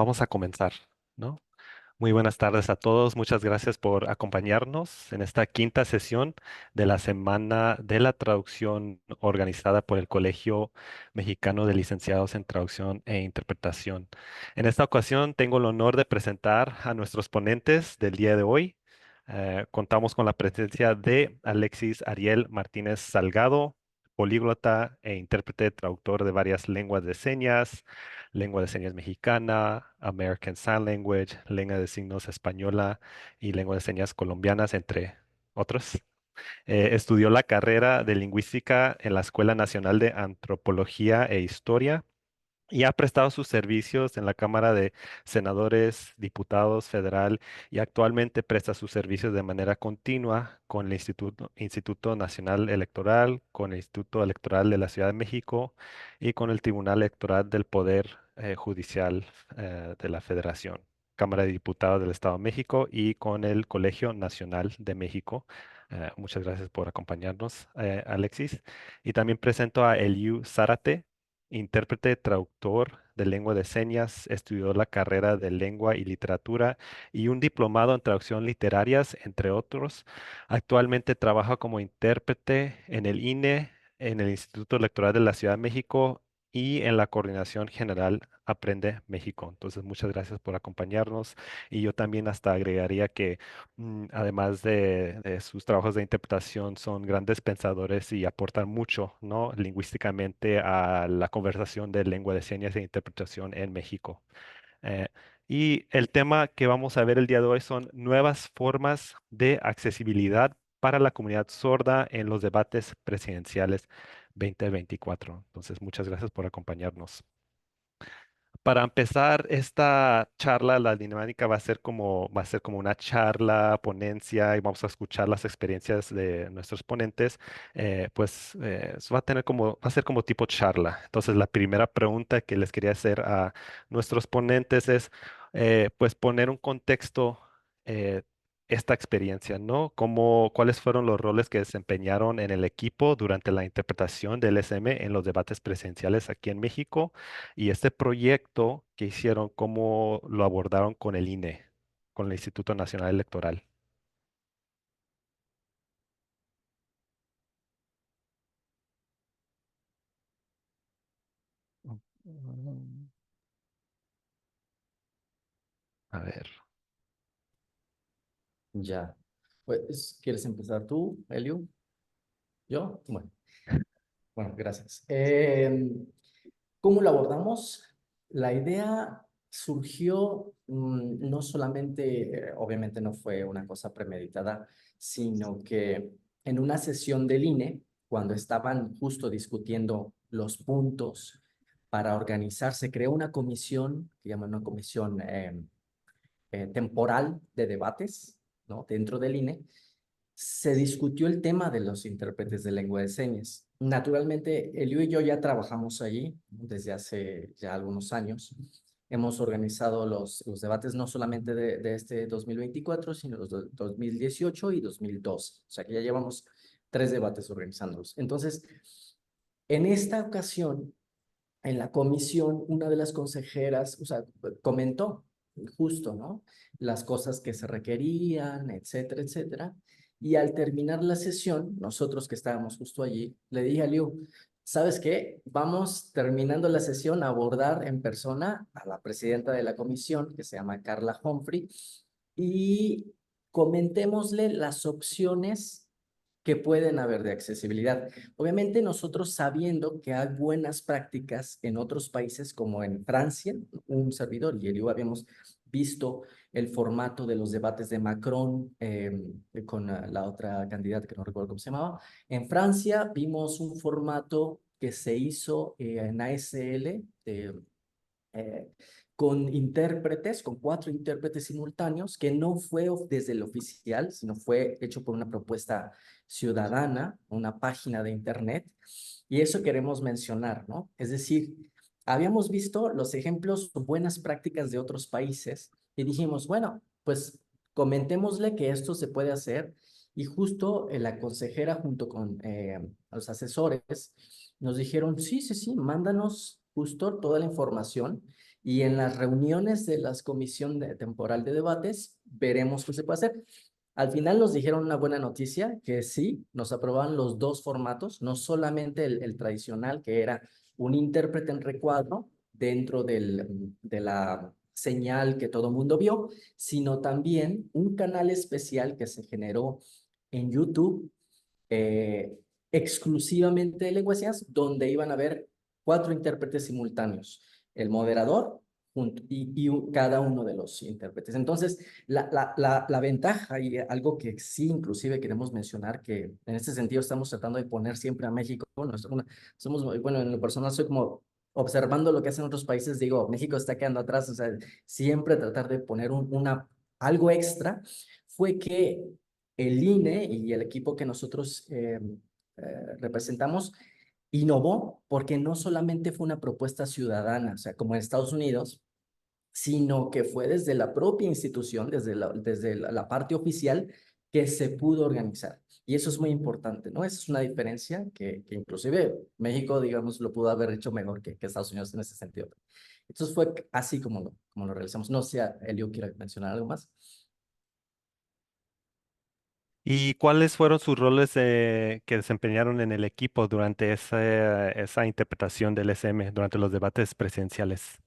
vamos a comenzar, ¿no? Muy buenas tardes a todos. Muchas gracias por acompañarnos en esta quinta sesión de la Semana de la Traducción organizada por el Colegio Mexicano de Licenciados en Traducción e Interpretación. En esta ocasión tengo el honor de presentar a nuestros ponentes del día de hoy. Contamos con la presencia de Alexis Ariel Martínez Salgado, políglota e intérprete traductor de varias lenguas de señas, lengua de señas mexicana, American Sign Language, lengua de signos española y lengua de señas colombianas, entre otros. Estudió la carrera de lingüística en la Escuela Nacional de Antropología e Historia y ha prestado sus servicios en la Cámara de Senadores, Diputados Federal y actualmente presta sus servicios de manera continua con el Instituto Nacional Electoral, con el Instituto Electoral de la Ciudad de México y con el Tribunal Electoral del Poder Judicial de la Federación, Cámara de Diputados del Estado de México y con el Colegio Nacional de México. Muchas gracias por acompañarnos, Alexis. Y también presento a Eliu Zárate, intérprete traductor de lengua de señas, estudió la carrera de lengua y literatura y un diplomado en traducción literarias, entre otros. Actualmente trabaja como intérprete en el INE, en el Instituto Electoral de la Ciudad de México y en la Coordinación General Aprende México. Entonces, muchas gracias por acompañarnos. Y yo también hasta agregaría que además de sus trabajos de interpretación, son grandes pensadores y aportan mucho, ¿no? Lingüísticamente a la conversación de lengua de señas e interpretación en México. Eh, y el tema que vamos a ver el día de hoy son nuevas formas de accesibilidad para la comunidad sorda en los debates presidenciales 2024. Entonces, muchas gracias por acompañarnos. Para empezar esta charla, la dinámica va a ser como una charla, ponencia, y vamos a escuchar las experiencias de nuestros ponentes. Va a ser como tipo charla. Entonces, la primera pregunta que les quería hacer a nuestros ponentes es, pues, poner un contexto, eh, esta experiencia, ¿no? ¿Cuáles fueron los roles que desempeñaron en el equipo durante la interpretación del SM en los debates presidenciales aquí en México? Y este proyecto que hicieron, ¿cómo lo abordaron con el INE, con el Instituto Nacional Electoral? Mm, A ver. Ya. Pues, ¿quieres empezar tú, Elio? ¿Yo? Bueno, gracias. ¿Cómo lo abordamos? La idea surgió no solamente, obviamente no fue una cosa premeditada, sino que en una sesión del INE, cuando estaban justo discutiendo los puntos para organizar, se creó una comisión, que llaman una comisión temporal de debates, ¿no? Dentro del INE, se discutió el tema de los intérpretes de lengua de señas. Naturalmente, Elio y yo ya trabajamos allí, ¿no?, desde hace ya algunos años. Hemos organizado los debates no solamente de este 2024, sino los de 2018 y 2012. O sea que ya llevamos 3 debates organizándolos. Entonces, en esta ocasión, en la comisión, una de las consejeras, o sea, comentó justo, ¿no? Las cosas que se requerían, etcétera, etcétera. Y al terminar la sesión, nosotros que estábamos justo allí, le dije a Liu, ¿sabes qué? Vamos terminando la sesión a abordar en persona a la presidenta de la comisión, que se llama Carla Humphrey, y comentémosle las opciones que pueden haber de accesibilidad. Obviamente nosotros sabiendo que hay buenas prácticas en otros países como en Francia, un servidor y yo habíamos visto el formato de los debates de Macron con la otra candidata que no recuerdo cómo se llamaba. En Francia vimos un formato que se hizo en ASL, eh, con intérpretes, con 4 intérpretes simultáneos, que no fue desde el oficial, sino fue hecho por una propuesta ciudadana, una página de internet, y eso queremos mencionar, ¿no? Es decir, habíamos visto los ejemplos, buenas prácticas de otros países, y dijimos, bueno, pues comentémosle que esto se puede hacer, y justo la consejera junto con los asesores nos dijeron, sí, sí, sí, mándanos justo toda la información y en las reuniones de las comisiones temporal de debates veremos qué se puede hacer. Al final nos dijeron una buena noticia, que sí, nos aprobaban los dos formatos, no solamente el tradicional, que era un intérprete en recuadro dentro de la señal que todo mundo vio, sino también un canal especial que se generó en YouTube, eh, exclusivamente de lengua de señas, donde iban a haber 4 intérpretes simultáneos, el moderador cada uno de los intérpretes. Entonces, la ventaja y algo que sí inclusive queremos mencionar, que en este sentido estamos tratando de poner siempre a México, somos, bueno, en lo personal soy como observando lo que hacen otros países, digo, México está quedando atrás, o sea, siempre tratar de poner algo extra, fue que el INE y el equipo que nosotros representamos innovó porque no solamente fue una propuesta ciudadana, o sea, como en Estados Unidos, sino que fue desde la propia institución, desde la parte oficial, que se pudo organizar. Y eso es muy importante, ¿no? Esa es una diferencia que inclusive México, digamos, lo pudo haber hecho mejor que Estados Unidos en ese sentido. Entonces fue así como lo realizamos. No sé, Elio, ¿quiere mencionar algo más? ¿Y cuáles fueron sus roles que desempeñaron en el equipo durante esa interpretación del SM, durante los debates presidenciales?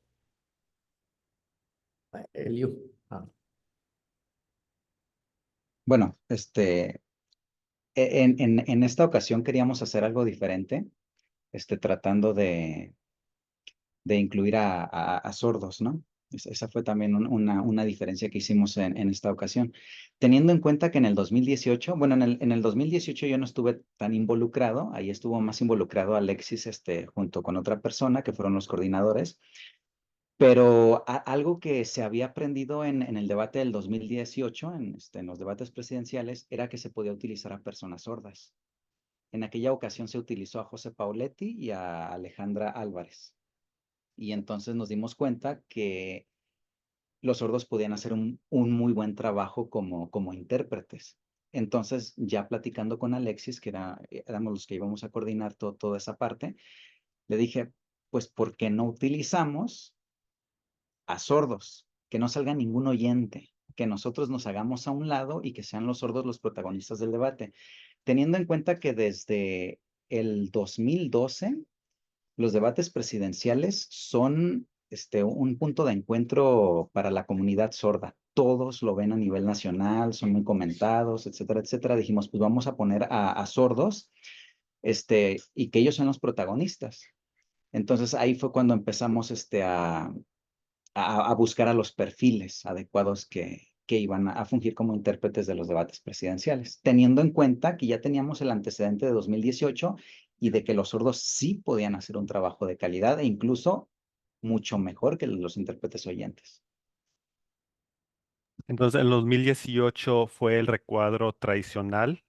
Elio. Ah, Bueno, en esta ocasión queríamos hacer algo diferente, tratando de incluir a sordos, ¿no? Esa fue también una diferencia que hicimos en esta ocasión. Teniendo en cuenta que en el 2018, bueno, en el 2018 yo no estuve tan involucrado, ahí estuvo más involucrado Alexis, junto con otra persona que fueron los coordinadores, pero algo que se había aprendido en el debate del 2018, en los debates presidenciales, era que se podía utilizar a personas sordas. En aquella ocasión se utilizó a José Pauletti y a Alejandra Álvarez. Y entonces nos dimos cuenta que los sordos podían hacer un muy buen trabajo como intérpretes. Entonces, ya platicando con Alexis, éramos los que íbamos a coordinar toda esa parte, le dije, pues, ¿por qué no utilizamos a sordos? Que no salga ningún oyente, que nosotros nos hagamos a un lado y que sean los sordos los protagonistas del debate. Teniendo en cuenta que desde el 2012 los debates presidenciales son un punto de encuentro para la comunidad sorda. Todos lo ven a nivel nacional, son muy comentados, etcétera, etcétera. Dijimos, pues vamos a poner a sordos, y que ellos sean los protagonistas. Entonces ahí fue cuando empezamos a buscar a los perfiles adecuados que iban a fungir como intérpretes de los debates presidenciales, teniendo en cuenta que ya teníamos el antecedente de 2018 y de que los sordos sí podían hacer un trabajo de calidad e incluso mucho mejor que los intérpretes oyentes. Entonces, en 2018 fue el recuadro tradicional,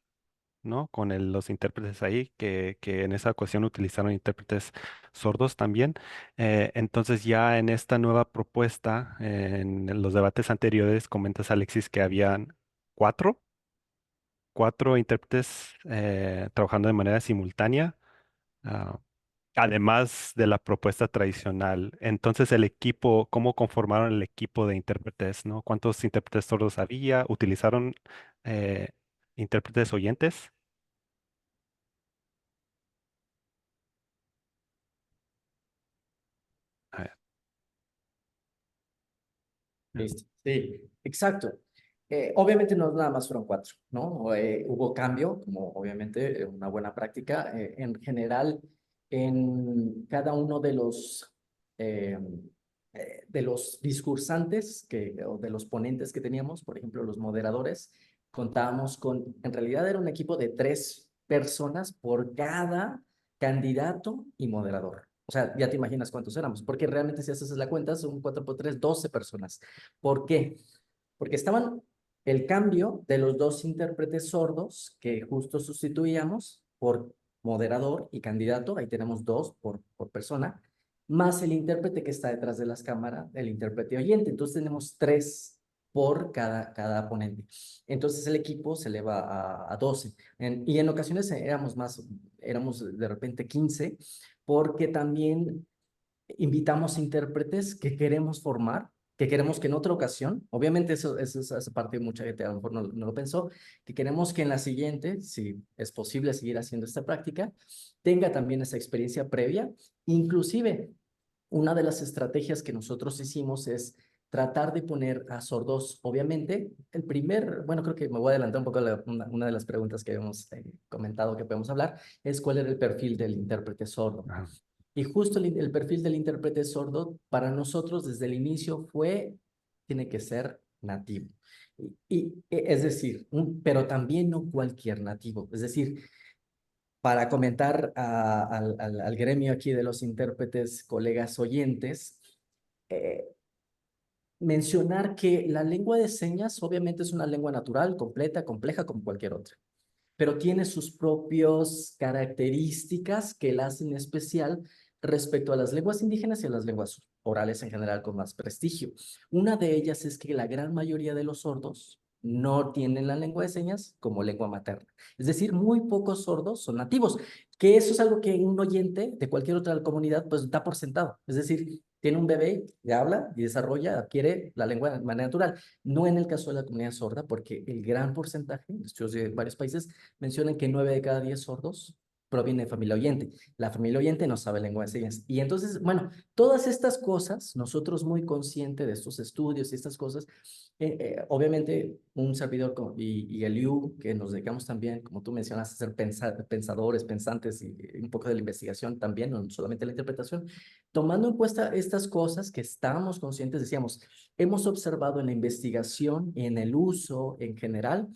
¿no? Con los intérpretes ahí, que en esa ocasión utilizaron intérpretes sordos también. Entonces, ya en esta nueva propuesta, en los debates anteriores, comentas, Alexis, que habían cuatro, cuatro intérpretes trabajando de manera simultánea. ah, Además de la propuesta tradicional. Entonces, el equipo, ¿cómo conformaron el equipo de intérpretes, ¿no? ¿Cuántos intérpretes sordos había? ¿Utilizaron eh, intérpretes oyentes? A ver. listo. Sí, exacto. Obviamente no nada más fueron 4, ¿no? Hubo cambio, como obviamente una buena práctica. En general, en cada uno eh, de los discursantes o de los ponentes que teníamos, por ejemplo, los moderadores, contábamos en realidad era un equipo de 3 personas por cada candidato y moderador. O sea, ya te imaginas cuántos éramos, porque realmente si haces la cuenta, son 4 por 3, 12 personas. ¿Por qué? Porque estaban el cambio de los 2 intérpretes sordos que justo sustituíamos por moderador y candidato, ahí tenemos 2 por persona, más el intérprete que está detrás de las cámaras, el intérprete oyente. Entonces tenemos 3 por cada ponente. Entonces el equipo se eleva a 12. Y en ocasiones éramos más, éramos de repente 15, porque también invitamos intérpretes que queremos formar, que queremos que en otra ocasión, obviamente eso hace parte de mucha gente, a lo mejor no lo pensó, que queremos que en la siguiente, si es posible seguir haciendo esta práctica, tenga también esa experiencia previa. Inclusive, una de las estrategias que nosotros hicimos es tratar de poner a sordos, obviamente, bueno, creo que me voy a adelantar un poco a una de las preguntas que habíamos comentado que podemos hablar, es cuál era el perfil del intérprete sordo. Ajá. Y justo el perfil del intérprete sordo para nosotros desde el inicio tiene que ser nativo. Es decir, pero también no cualquier nativo. Es decir, para comentar al gremio aquí de los intérpretes, colegas oyentes, eh, mencionar que la lengua de señas obviamente es una lengua natural, completa, compleja como cualquier otra, pero tiene sus propias características que la hacen especial respecto a las lenguas indígenas y a las lenguas orales en general con más prestigio. Una de ellas es que la gran mayoría de los sordos no tienen la lengua de señas como lengua materna. Es decir, muy pocos sordos son nativos, que eso es algo que un oyente de cualquier otra comunidad pues da por sentado. Es decir, tiene un bebé, le habla y desarrolla, adquiere la lengua de manera natural. No en el caso de la comunidad sorda, porque el gran porcentaje, estudios de varios países, mencionan que 9 de cada 10 sordos proviene de familia oyente. La familia oyente no sabe lengua de señas. Y entonces, bueno, todas estas cosas, nosotros muy conscientes de estos estudios y estas cosas, obviamente un servidor y el IU, que nos dedicamos también, como tú mencionas, a ser pensadores, pensantes y un poco de la investigación también, no solamente la interpretación, tomando en cuenta estas cosas que estábamos conscientes, decíamos, hemos observado en la investigación, en el uso en general,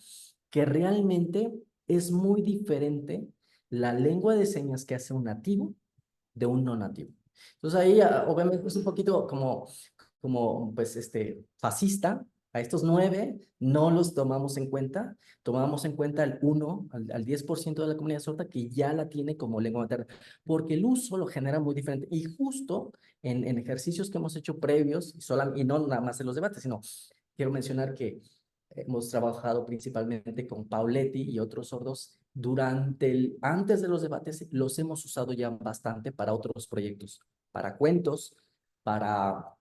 que realmente es muy diferente la lengua de señas que hace un nativo de un no nativo. Entonces ahí obviamente es un poquito como pues fascista. A estos 9 no los tomamos en cuenta, tomamos en cuenta al 1, al 10% de la comunidad sorda que ya la tiene como lengua materna, porque el uso lo genera muy diferente. Y justo en ejercicios que hemos hecho previos, y no nada más en los debates, sino quiero mencionar que hemos trabajado principalmente con Pauletti y otros sordos antes de los debates, los hemos usado ya bastante para otros proyectos, para cuentos, para,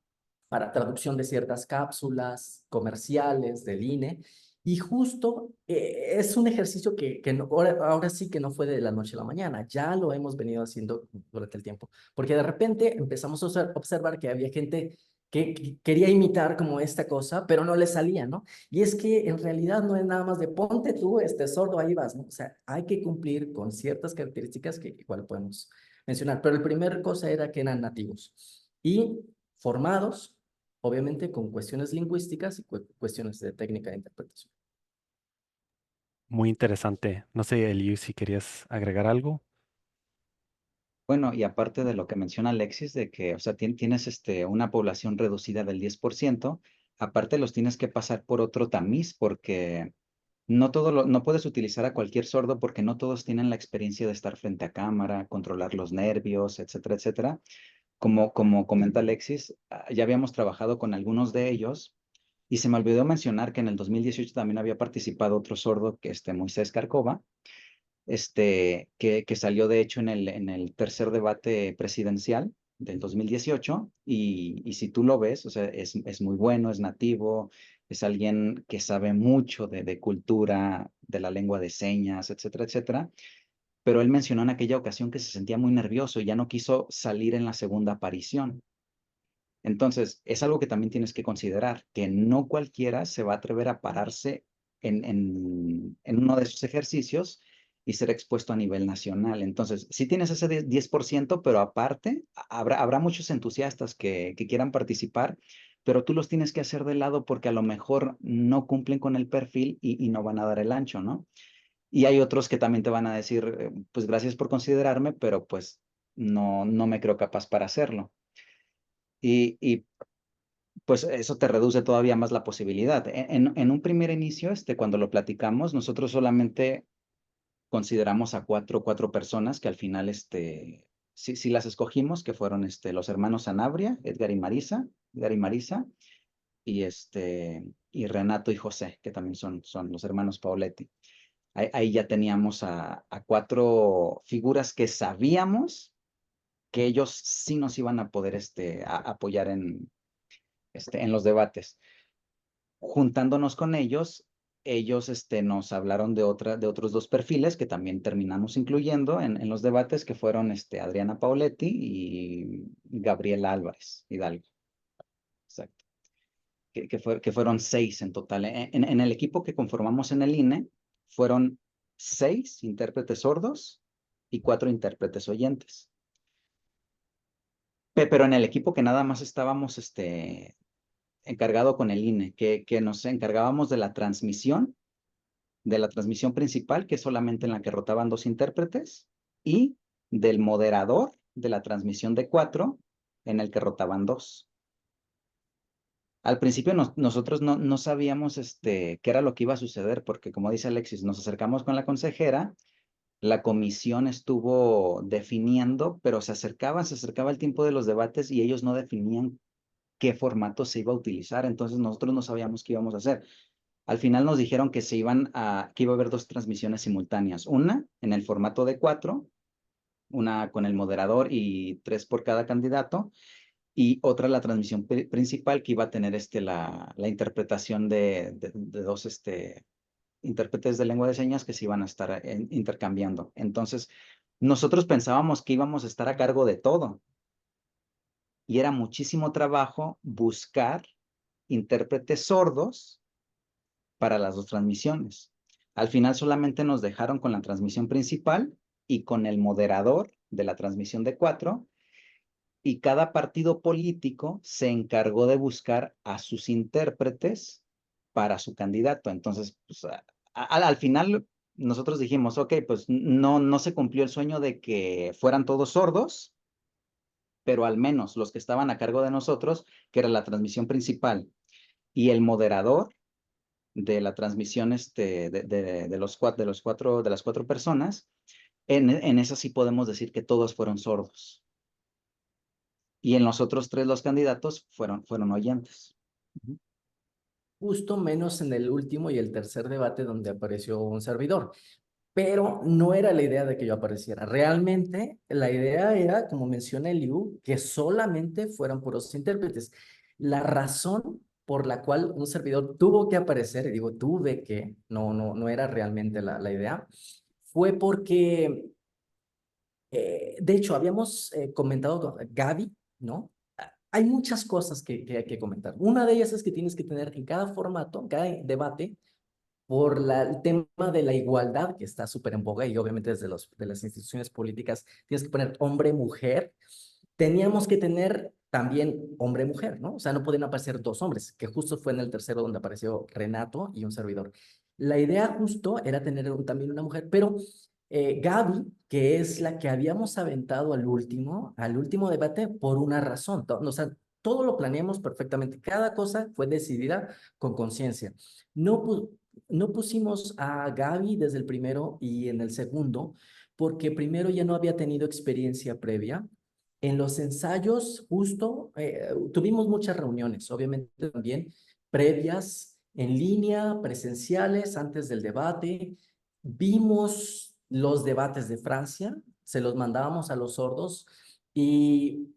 para traducción de ciertas cápsulas comerciales del INE. Y justo es un ejercicio que ahora sí que no fue de la noche a la mañana, ya lo hemos venido haciendo durante el tiempo, porque de repente empezamos a observar que había gente que quería imitar como esta cosa, pero no le salía, ¿no? Y es que en realidad no es nada más de ponte tú, sordo, ahí vas, ¿no? O sea, hay que cumplir con ciertas características que igual podemos mencionar. Pero la primera cosa era que eran nativos y formados, obviamente, con cuestiones lingüísticas y cuestiones de técnica de interpretación. Muy interesante. No sé, Eliu, si querías agregar algo. Bueno, y aparte de lo que menciona Alexis, de que, o sea, tienes una población reducida del 10%, aparte los tienes que pasar por otro tamiz, porque no puedes utilizar a cualquier sordo porque no todos tienen la experiencia de estar frente a cámara, controlar los nervios, etcétera, etcétera. Como comenta Alexis, ya habíamos trabajado con algunos de ellos y se me olvidó mencionar que en el 2018 también había participado otro sordo, que Moisés Carcova, que salió de hecho en el tercer debate presidencial del 2018 y si tú lo ves, o sea, es muy bueno, es nativo, es alguien que sabe mucho de cultura, de la lengua de señas, etcétera, etcétera, pero él mencionó en aquella ocasión que se sentía muy nervioso y ya no quiso salir en la segunda aparición. Entonces, es algo que también tienes que considerar, que no cualquiera se va a atrever a pararse en uno de esos ejercicios y ser expuesto a nivel nacional. Entonces, sí tienes ese 10%, pero aparte, habrá muchos entusiastas que quieran participar, pero tú los tienes que hacer de lado porque a lo mejor no cumplen con el perfil y no van a dar el ancho, ¿no? Y hay otros que también te van a decir, pues gracias por considerarme, pero pues no me creo capaz para hacerlo. Y pues eso te reduce todavía más la posibilidad. En un primer inicio, cuando lo platicamos, nosotros solamente consideramos a cuatro personas que al final, sí las escogimos, que fueron los hermanos Sanabria, Edgar y Marisa, y Renato y José, que también son los hermanos Paoletti. Ahí ya teníamos a 4 figuras que sabíamos que ellos sí nos iban a poder apoyar en los debates. Juntándonos con ellos, nos hablaron de otros dos perfiles que también terminamos incluyendo en los debates, que fueron Adriana Pauletti y Gabriela Álvarez Hidalgo. Exacto. Que fueron 6 en total. En el equipo que conformamos en el INE, fueron 6 intérpretes sordos y 4 intérpretes oyentes. Pero en el equipo que nada más estábamos encargado con el INE, que nos encargábamos de la transmisión principal, que es solamente en la que rotaban 2 intérpretes, y del moderador de la transmisión de 4, en el que rotaban 2. Al principio nosotros no sabíamos qué era lo que iba a suceder, porque como dice Alexis, nos acercamos con la consejera, la comisión estuvo definiendo, pero se acercaba el tiempo de los debates y ellos no definían qué formato se iba a utilizar, entonces nosotros no sabíamos qué íbamos a hacer. Al final nos dijeron que que iba a haber 2 transmisiones simultáneas, una en el formato de 4, una con el moderador y 3 por cada candidato, y otra la transmisión principal, que iba a tener la interpretación de 2 intérpretes de lengua de señas que se iban a estar intercambiando. Entonces, nosotros pensábamos que íbamos a estar a cargo de todo, y era muchísimo trabajo buscar intérpretes sordos para las 2 transmisiones. Al final solamente nos dejaron con la transmisión principal y con el moderador de la transmisión de 4, y cada partido político se encargó de buscar a sus intérpretes para su candidato. Entonces, pues, al final nosotros dijimos, ok, pues no se cumplió el sueño de que fueran todos sordos, pero al menos los que estaban a cargo de nosotros, que era la transmisión principal y el moderador de la transmisión de las 4 personas, en esa sí podemos decir que todos fueron sordos. Y en los otros 3, los candidatos fueron oyentes. Justo menos en el último y el tercer debate donde apareció un servidor. Pero no era la idea de que yo apareciera. Realmente la idea era, como menciona Eliu, que solamente fueran puros intérpretes. La razón por la cual un servidor tuvo que aparecer, y digo tuve que, no era realmente la idea, fue porque, de hecho, habíamos comentado con Gaby, ¿no? Hay muchas cosas que hay que comentar. Una de ellas es que tienes que tener en cada formato, en cada debate, por el tema de la igualdad, que está súper en boga, y obviamente de las instituciones políticas tienes que poner hombre-mujer, teníamos que tener también hombre-mujer, ¿no? O sea, no podían aparecer 2 hombres, que justo fue en el tercero donde apareció Renato y un servidor. La idea justo era tener también una mujer, pero Gaby, que es la que habíamos aventado al último debate, por una razón, o sea, todo lo planeamos perfectamente, cada cosa fue decidida con conciencia. No, no pusimos a Gaby desde el primero y en el segundo, porque primero ya no había tenido experiencia previa. En los ensayos, justo, tuvimos muchas reuniones, obviamente también previas, en línea, presenciales, antes del debate. Vimos los debates de Francia, se los mandábamos a los sordos y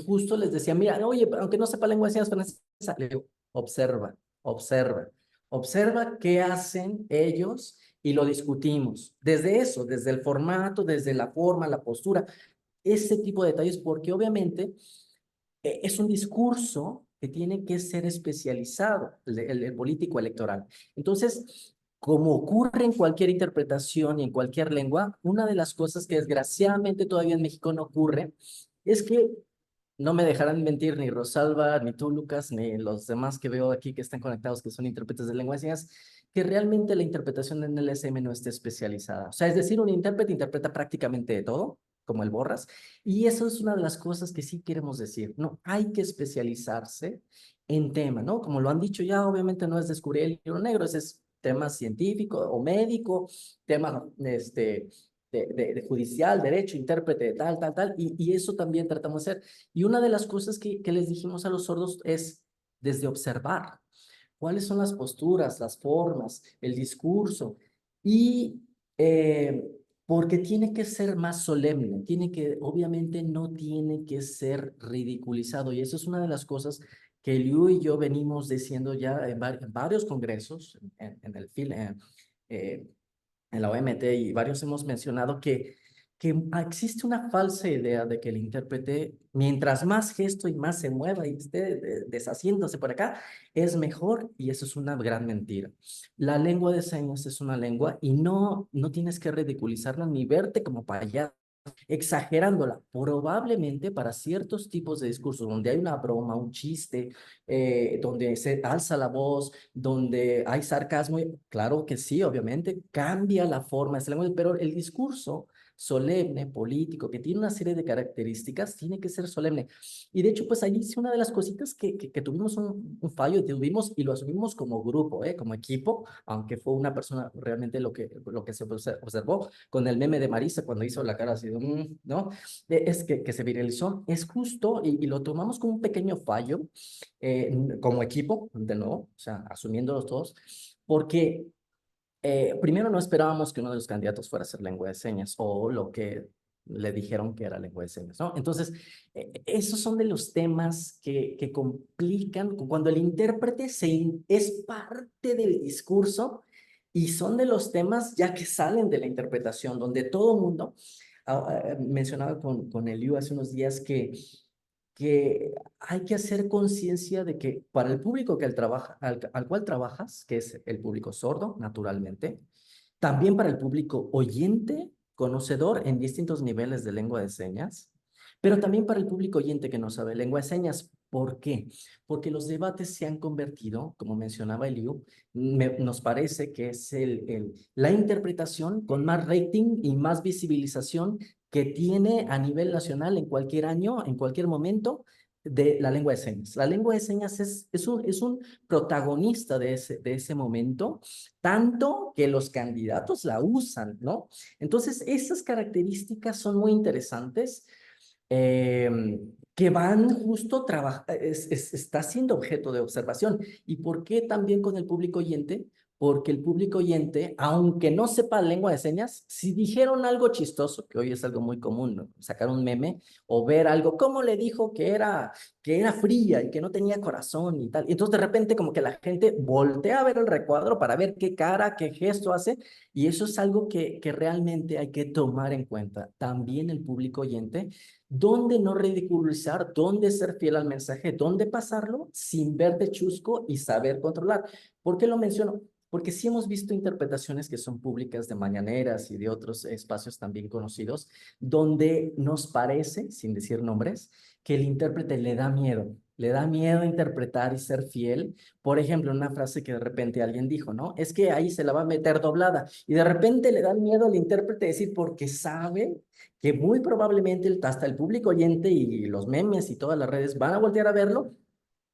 justo les decía, mira, oye, aunque no sepa lengua de señas francesa, le digo, observa, observa. Observa qué hacen ellos y lo discutimos. Desde eso, desde el formato, desde la forma, la postura, ese tipo de detalles, porque obviamente es un discurso que tiene que ser especializado, el político electoral. Entonces, como ocurre en cualquier interpretación y en cualquier lengua, una de las cosas que desgraciadamente todavía en México no ocurre es que no me dejarán mentir ni Rosalba, ni tú, Lucas, ni los demás que veo aquí que están conectados, que son intérpretes de lengua de señas, que realmente la interpretación en el SM no esté especializada. O sea, es decir, un intérprete interpreta prácticamente de todo, como el Borras, y eso es una de las cosas que sí queremos decir. No, hay que especializarse en tema, ¿no? Como lo han dicho ya, obviamente no es descubrir el libro negro, ese es tema científico o médico, tema, de judicial, derecho, intérprete, tal, y eso también tratamos de hacer. Y una de las cosas que les dijimos a los sordos es desde observar cuáles son las posturas, las formas, el discurso, y porque tiene que ser más solemne, obviamente no tiene que ser ridiculizado. Y eso es una de las cosas que Liu y yo venimos diciendo ya en varios congresos, en el eh, en la OMT y varios hemos mencionado que existe una falsa idea de que el intérprete, mientras más gesto y más se mueva y esté deshaciéndose por acá, es mejor, y eso es una gran mentira. La lengua de señas es una lengua y no tienes que ridiculizarla ni verte como payaso exagerándola, probablemente para ciertos tipos de discursos, donde hay una broma, un chiste, donde se alza la voz, donde hay sarcasmo, claro que sí, obviamente, cambia la forma, pero el discurso solemne, político, que tiene una serie de características, tiene que ser solemne. Y de hecho, pues ahí sí una de las cositas que tuvimos un fallo, tuvimos y lo asumimos como grupo, como equipo, aunque fue una persona realmente lo que se observó con el meme de Marisa cuando hizo la cara así, ¿no? Es que se viralizó, es justo y lo tomamos como un pequeño fallo como equipo, de nuevo, o sea, asumiéndolos todos, porque primero no esperábamos que uno de los candidatos fuera a ser lengua de señas o lo que le dijeron que era lengua de señas, ¿no? Entonces, esos son de los temas que complican cuando el intérprete es parte del discurso y son de los temas ya que salen de la interpretación, donde todo mundo, mencionaba con Eliu hace unos días que hay que hacer conciencia de que para el público al cual trabajas, que es el público sordo, naturalmente, también para el público oyente, conocedor en distintos niveles de lengua de señas, pero también para el público oyente que no sabe lengua de señas. ¿Por qué? Porque los debates se han convertido, como mencionaba Eliu, nos parece que es la interpretación con más rating y más visibilización que tiene a nivel nacional en cualquier año, en cualquier momento, de la lengua de señas. La lengua de señas es un protagonista de ese momento, tanto que los candidatos la usan, ¿no? Entonces, esas características son muy interesantes eh, que van justo, está siendo objeto de observación. ¿Y por qué también con el público oyente? Porque el público oyente, aunque no sepa lengua de señas, si dijeron algo chistoso, que hoy es algo muy común, ¿no? Sacar un meme o ver algo, ¿cómo le dijo que era fría y que no tenía corazón y tal? Entonces de repente como que la gente voltea a ver el recuadro para ver qué cara, qué gesto hace, y eso es algo que realmente hay que tomar en cuenta. También el público oyente dónde no ridiculizar, dónde ser fiel al mensaje, dónde pasarlo sin verte chusco y saber controlar. ¿Por qué lo menciono? Porque sí hemos visto interpretaciones que son públicas de mañaneras y de otros espacios también conocidos, donde nos parece, sin decir nombres, que el intérprete le da miedo interpretar y ser fiel. Por ejemplo, una frase que de repente alguien dijo, ¿no? Es que ahí se la va a meter doblada y de repente le da miedo al intérprete decir porque sabe que muy probablemente hasta el público oyente y los memes y todas las redes van a voltear a verlo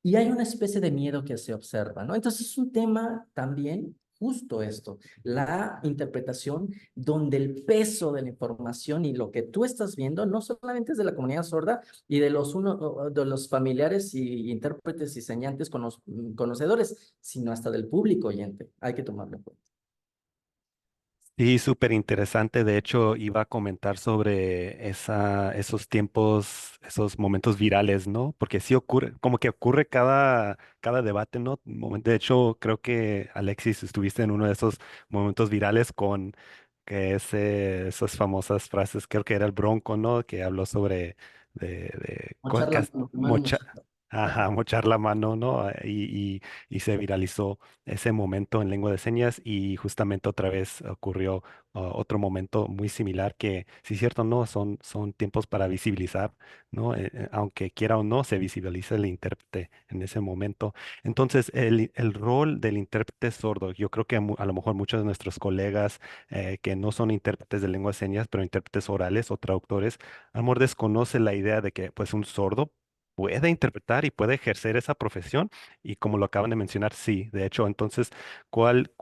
y hay una especie de miedo que se observa, ¿no? Entonces es un tema también justo esto, la interpretación donde el peso de la información y lo que tú estás viendo no solamente es de la comunidad sorda y de los familiares y intérpretes y señantes conocedores, sino hasta del público oyente. Hay que tomarlo en cuenta. Sí, súper interesante. De hecho, iba a comentar sobre esos tiempos, esos momentos virales, ¿no? Porque sí ocurre, como que ocurre cada debate, ¿no? De hecho, creo que Alexis estuviste en uno de esos momentos virales con esas famosas frases, creo que era el Bronco, ¿no? Que habló sobre Mochar la mano, mochar. ajá, mochar la mano, ¿no? Y se viralizó ese momento en lengua de señas y justamente otra vez ocurrió otro momento muy similar que, sí es cierto, no, son tiempos para visibilizar, ¿no? Aunque quiera o no, se visibiliza el intérprete en ese momento. Entonces, el rol del intérprete sordo, yo creo que a lo mejor muchos de nuestros colegas que no son intérpretes de lengua de señas, pero intérpretes orales o traductores, a lo mejor desconoce la idea de que pues un sordo puede interpretar y puede ejercer esa profesión y como lo acaban de mencionar, sí, de hecho, entonces, ¿cuál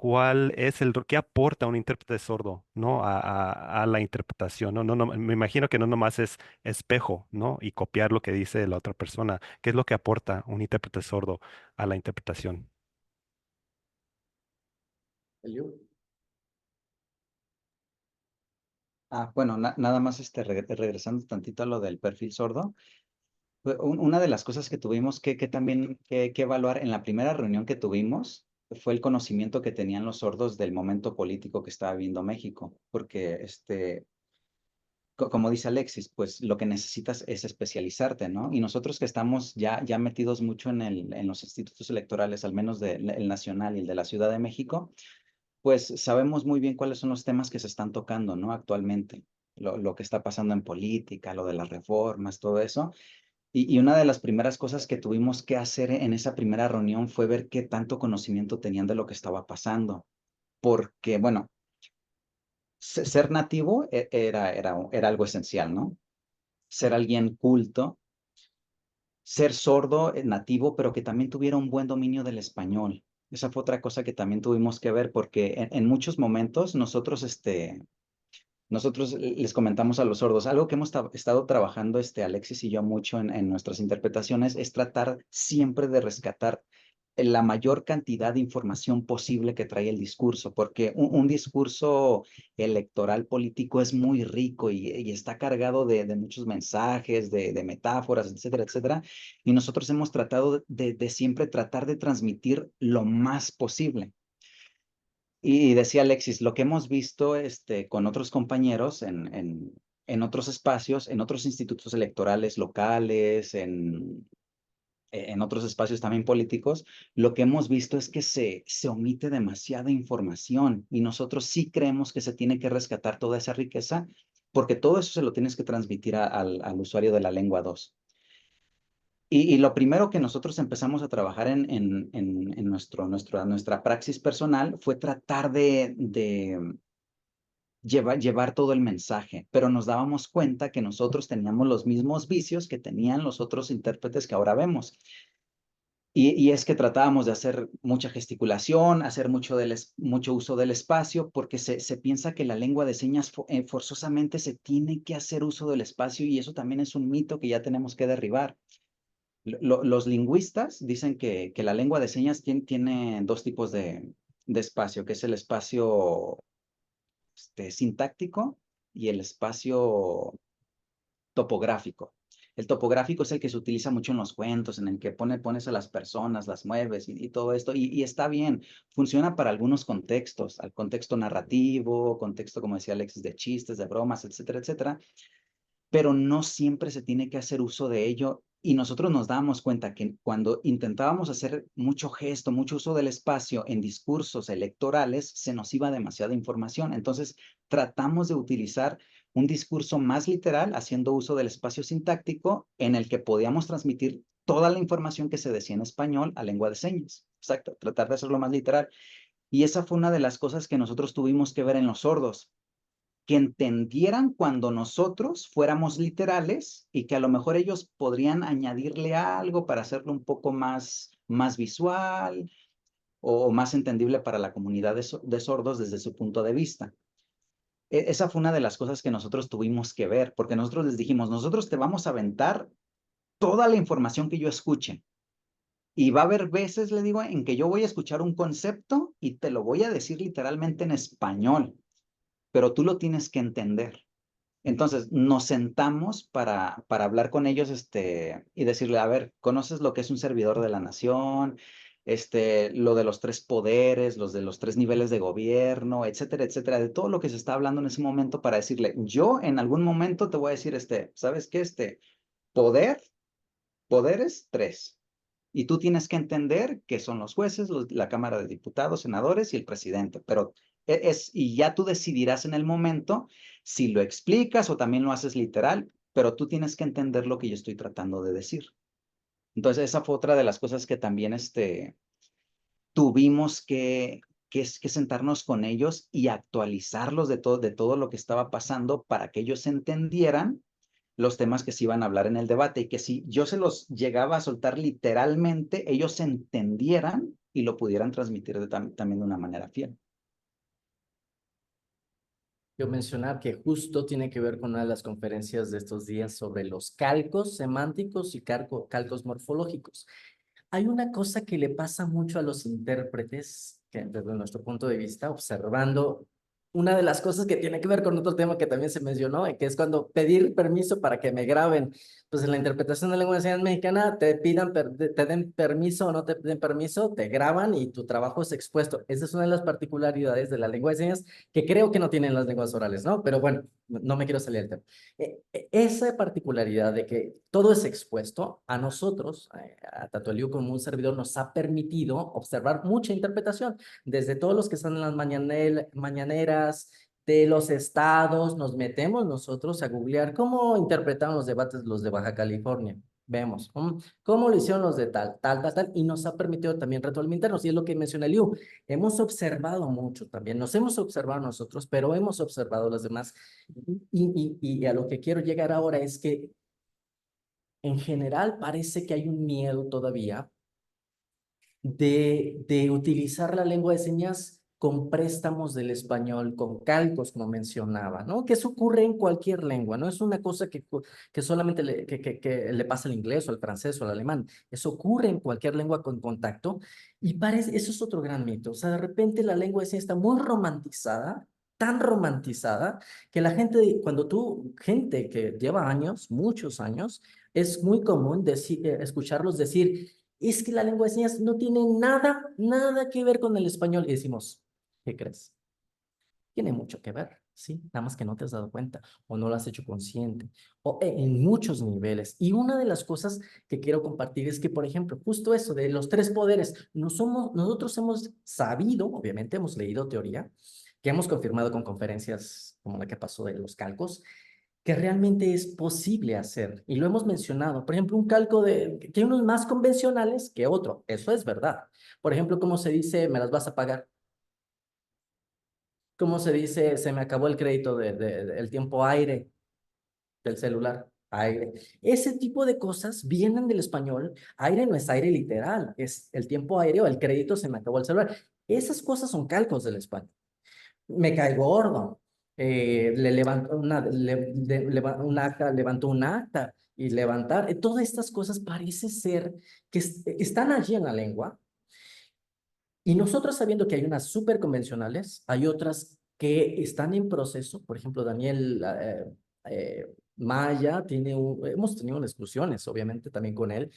es qué aporta un intérprete sordo, ¿no? A la interpretación, ¿no? Me imagino que no nomás es espejo, ¿no? Y copiar lo que dice la otra persona. ¿Qué es lo que aporta un intérprete sordo a la interpretación? Eliu. Bueno, nada más regresando tantito a lo del perfil sordo. Una de las cosas que tuvimos que también que evaluar en la primera reunión que tuvimos fue el conocimiento que tenían los sordos del momento político que estaba viviendo México, porque como dice Alexis, pues lo que necesitas es especializarte, ¿no? Y nosotros que estamos ya metidos mucho en los institutos electorales, al menos el nacional y el de la Ciudad de México, pues sabemos muy bien cuáles son los temas que se están tocando, ¿no? Actualmente, lo que está pasando en política, lo de las reformas, todo eso. Y una de las primeras cosas que tuvimos que hacer en esa primera reunión fue ver qué tanto conocimiento tenían de lo que estaba pasando. Porque, bueno, ser nativo era algo esencial, ¿no? Ser alguien culto, ser sordo, nativo, pero que también tuviera un buen dominio del español. Esa fue otra cosa que también tuvimos que ver, porque en muchos momentos nosotros les comentamos a los sordos, algo que hemos estado trabajando Alexis y yo mucho en nuestras interpretaciones es tratar siempre de rescatar la mayor cantidad de información posible que trae el discurso, porque un discurso electoral político es muy rico y está cargado de muchos mensajes, de metáforas, etcétera, etcétera. Y nosotros hemos tratado de siempre tratar de transmitir lo más posible. Y decía Alexis, lo que hemos visto con otros compañeros en otros espacios, en otros institutos electorales locales, en otros espacios también políticos, lo que hemos visto es que se omite demasiada información y nosotros sí creemos que se tiene que rescatar toda esa riqueza porque todo eso se lo tienes que transmitir al usuario de la lengua 2. Y lo primero que nosotros empezamos a trabajar en nuestra praxis personal fue tratar de llevar todo el mensaje, pero nos dábamos cuenta que nosotros teníamos los mismos vicios que tenían los otros intérpretes que ahora vemos. Y es que tratábamos de hacer mucha gesticulación, hacer mucho uso del espacio, porque se piensa que la lengua de señas forzosamente se tiene que hacer uso del espacio y eso también es un mito que ya tenemos que derribar. Los lingüistas dicen que la lengua de señas tiene dos tipos de espacio, que es el espacio sintáctico y el espacio topográfico. El topográfico es el que se utiliza mucho en los cuentos, en el que pones a las personas, las mueves y todo esto, y está bien, funciona para algunos contextos, al contexto narrativo, contexto, como decía Alexis, de chistes, de bromas, etcétera, etcétera, pero no siempre se tiene que hacer uso de ello. Y nosotros nos dábamos cuenta que cuando intentábamos hacer mucho gesto, mucho uso del espacio en discursos electorales, se nos iba demasiada información. Entonces, tratamos de utilizar un discurso más literal, haciendo uso del espacio sintáctico, en el que podíamos transmitir toda la información que se decía en español a lengua de señas. Exacto, tratar de hacerlo más literal. Y esa fue una de las cosas que nosotros tuvimos que ver en los sordos, que entendieran cuando nosotros fuéramos literales y que a lo mejor ellos podrían añadirle algo para hacerlo un poco más visual o más entendible para la comunidad de sordos desde su punto de vista. Esa fue una de las cosas que nosotros tuvimos que ver, porque nosotros les dijimos, nosotros te vamos a aventar toda la información que yo escuche. Y va a haber veces, le digo, en que yo voy a escuchar un concepto y te lo voy a decir literalmente en español, pero tú lo tienes que entender. Entonces nos sentamos para hablar con ellos y decirle, a ver, ¿conoces lo que es un servidor de la nación? Lo de los tres poderes, los de los tres niveles de gobierno, etcétera, etcétera, de todo lo que se está hablando en ese momento para decirle, yo en algún momento te voy a decir, ¿sabes qué? Poder, poderes, tres. Y tú tienes que entender que son los jueces, la Cámara de Diputados, senadores y el presidente. Pero y ya tú decidirás en el momento si lo explicas o también lo haces literal, pero tú tienes que entender lo que yo estoy tratando de decir. Entonces, esa fue otra de las cosas que también tuvimos que sentarnos con ellos y actualizarlos de todo lo que estaba pasando para que ellos entendieran los temas que se iban a hablar en el debate y que si yo se los llegaba a soltar literalmente, ellos entendieran y lo pudieran transmitir también de una manera fiel. Yo mencionar que justo tiene que ver con una de las conferencias de estos días sobre los calcos semánticos y calcos morfológicos. Hay una cosa que le pasa mucho a los intérpretes, que desde nuestro punto de vista, observando una de las cosas que tiene que ver con otro tema que también se mencionó, que es cuando pedir permiso para que me graben. Pues en la interpretación de lengua de señas mexicana te den permiso o no te den permiso, te graban y tu trabajo es expuesto. Esa es una de las particularidades de la lengua de señas que creo que no tienen las lenguas orales, ¿no? Pero bueno, no me quiero salir del tema. Esa particularidad de que todo es expuesto a nosotros, a tanto Eliu como un servidor, nos ha permitido observar mucha interpretación, desde todos los que están en las mañaneras, de los estados, nos metemos nosotros a googlear cómo interpretaron los debates los de Baja California. Vemos cómo lo hicieron los de tal, y nos ha permitido también retroalimentarnos, y es lo que menciona Liu. Hemos observado mucho también, nos hemos observado nosotros, pero hemos observado los demás, y a lo que quiero llegar ahora es que en general parece que hay un miedo todavía de utilizar la lengua de señas con préstamos del español, con calcos, como mencionaba, ¿no? Que eso ocurre en cualquier lengua, no es una cosa que solamente que le pasa al inglés o al francés o al alemán, eso ocurre en cualquier lengua con contacto, y parece, eso es otro gran mito, o sea, de repente la lengua de señas está muy romantizada, tan romantizada, que la gente, gente que lleva años, muchos años, es muy común escucharlos decir, es que la lengua de señas no tiene nada que ver con el español. Y decimos, ¿qué crees? Tiene mucho que ver, ¿sí? Nada más que no te has dado cuenta o no lo has hecho consciente, o en muchos niveles. Y una de las cosas que quiero compartir es que, por ejemplo, justo eso de los tres poderes, nosotros hemos sabido, obviamente hemos leído teoría, que hemos confirmado con conferencias como la que pasó de los calcos, que realmente es posible hacer. Y lo hemos mencionado. Por ejemplo, un calco que hay unos más convencionales que otro. Eso es verdad. Por ejemplo, ¿cómo se dice, me las vas a pagar? ¿Cómo se dice, se me acabó el crédito el tiempo aire del celular? Aire. Ese tipo de cosas vienen del español. Aire no es aire literal, es el tiempo aire o el crédito se me acabó el celular. Esas cosas son calcos del español. Me cae gordo, le levantó un acta, levantó un acta, y levantar, todas estas cosas parece ser que están allí en la lengua, y nosotros sabiendo que hay unas súper convencionales, hay otras que están en proceso. Por ejemplo, Daniel Maya hemos tenido discusiones, obviamente, también con él,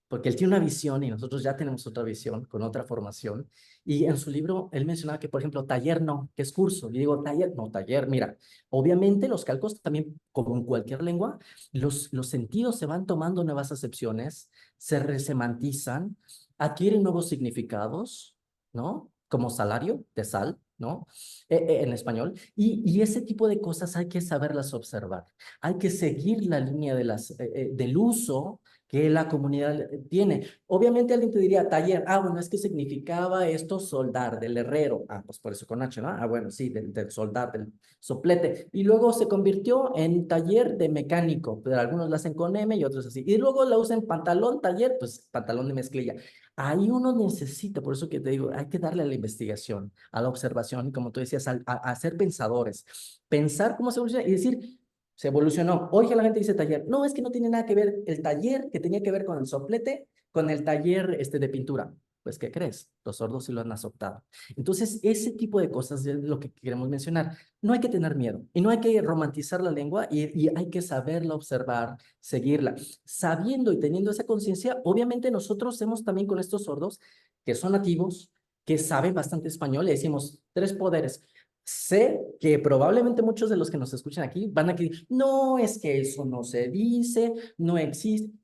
porque él tiene una visión y nosotros ya tenemos otra visión, con otra formación. Y en su libro, él mencionaba que, por ejemplo, taller no, que es curso. Y digo, taller, no, taller, mira, obviamente los calcos también, como en cualquier lengua, los sentidos se van tomando nuevas acepciones, se resemantizan, adquieren nuevos significados, ¿no? Como salario de sal, ¿no? En español. Y ese tipo de cosas hay que saberlas observar. Hay que seguir la línea del uso que la comunidad tiene. Obviamente alguien te diría taller, bueno, es que significaba esto soldar, del herrero, pues por eso con H, ¿no? Bueno, sí, del soldar, del soplete, y luego se convirtió en taller de mecánico, pero algunos lo hacen con M y otros así, y luego la usan pantalón, taller, pues pantalón de mezclilla. Ahí uno necesita, por eso que te digo, hay que darle a la investigación, a la observación, y como tú decías, a ser pensadores, pensar cómo se evoluciona y decir, se evolucionó. Hoy la gente dice taller. No, es que no tiene nada que ver el taller que tenía que ver con el soplete, con el taller de pintura. Pues, ¿qué crees? Los sordos sí lo han adoptado. Entonces, ese tipo de cosas es lo que queremos mencionar. No hay que tener miedo y no hay que romantizar la lengua, y hay que saberla observar, seguirla. Sabiendo y teniendo esa conciencia, obviamente nosotros hacemos también con estos sordos que son nativos, que saben bastante español, le decimos tres poderes. Sé que probablemente muchos de los que nos escuchan aquí van a decir, no, es que eso no se dice, no existe.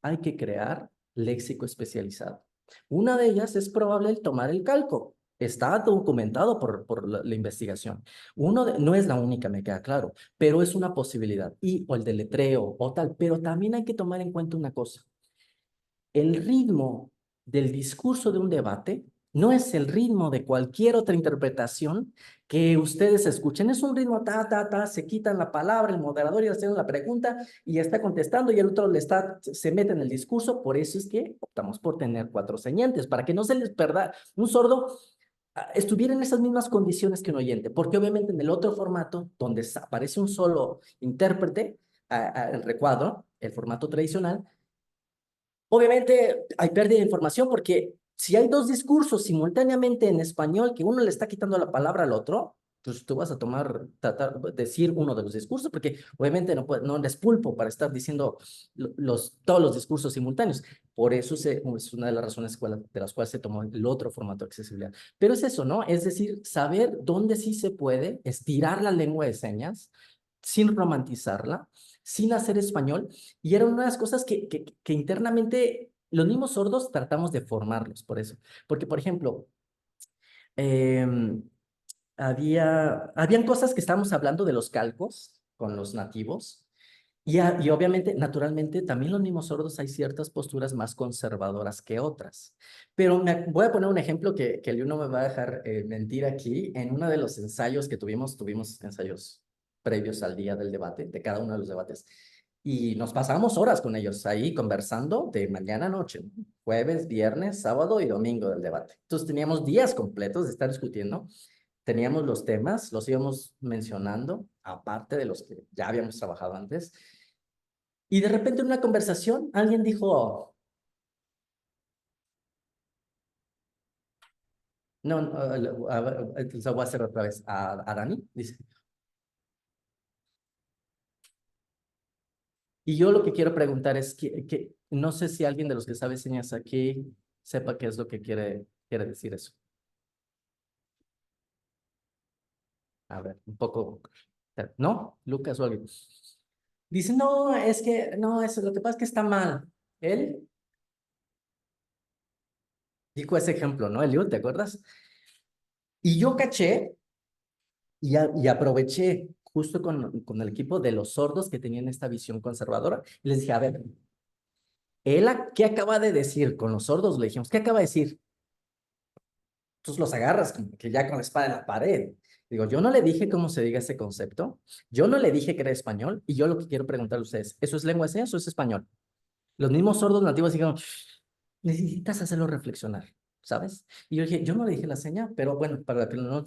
Hay que crear léxico especializado. Una de ellas es probable el tomar el calco. Está documentado por la investigación. No es la única, me queda claro, pero es una posibilidad. O el deletreo o tal, pero también hay que tomar en cuenta una cosa. El ritmo del discurso de un debate no es el ritmo de cualquier otra interpretación que ustedes escuchen. Es un ritmo se quitan la palabra, el moderador y hacen la pregunta y está contestando, y el otro se mete en el discurso. Por eso es que optamos por tener cuatro señantes, para que no se les perda un sordo estuviera en esas mismas condiciones que un oyente, porque obviamente en el otro formato, donde aparece un solo intérprete, el recuadro, el formato tradicional, obviamente hay pérdida de información, porque si hay dos discursos simultáneamente en español que uno le está quitando la palabra al otro, Entonces tú vas a decir uno de los discursos, porque obviamente no eres pulpo para estar diciendo todos los discursos simultáneos. Por eso es una de las razones de las cuales se tomó el otro formato de accesibilidad. Pero es eso, ¿no? Es decir, saber dónde sí se puede estirar la lengua de señas sin romantizarla, sin hacer español. Y era una de las cosas que internamente los mismos sordos tratamos de formarlos por eso. Porque, por ejemplo, em, habían cosas que estábamos hablando de los calcos con los nativos. Y obviamente, naturalmente, también los mismos sordos hay ciertas posturas más conservadoras que otras. Pero voy a poner un ejemplo que el no me va a dejar mentir aquí. En uno de los ensayos que tuvimos ensayos previos al día del debate, de cada uno de los debates, y nos pasamos horas con ellos ahí conversando de mañana a noche, jueves, viernes, sábado y domingo del debate. Entonces teníamos días completos de estar discutiendo. Teníamos los temas, los íbamos mencionando, aparte de los que ya habíamos trabajado antes. Y de repente en una conversación alguien dijo, no, lo voy a hacer otra vez, a Dani, dice. Y yo lo que quiero preguntar es que no sé si alguien de los que sabe señas aquí sepa qué es lo que quiere decir eso. A ver, un poco, ¿no? Lucas o alguien. Dice, no, eso, lo que pasa es que está mal. Él dijo ese ejemplo, ¿no, Eliud? ¿Te acuerdas? Y yo caché y aproveché justo con el equipo de los sordos que tenían esta visión conservadora. Y les dije, a ver, ¿qué acaba de decir? Con los sordos le dijimos, ¿qué acaba de decir? Entonces los agarras como que ya con la espada en la pared. Digo, yo no le dije cómo se diga ese concepto, yo no le dije que era español, y yo lo que quiero preguntarle a ustedes, ¿eso es lengua de señas o es español? Los mismos sordos nativos dijeron, necesitas hacerlo reflexionar, ¿sabes? Y yo dije, yo no le dije la seña, pero bueno, para que no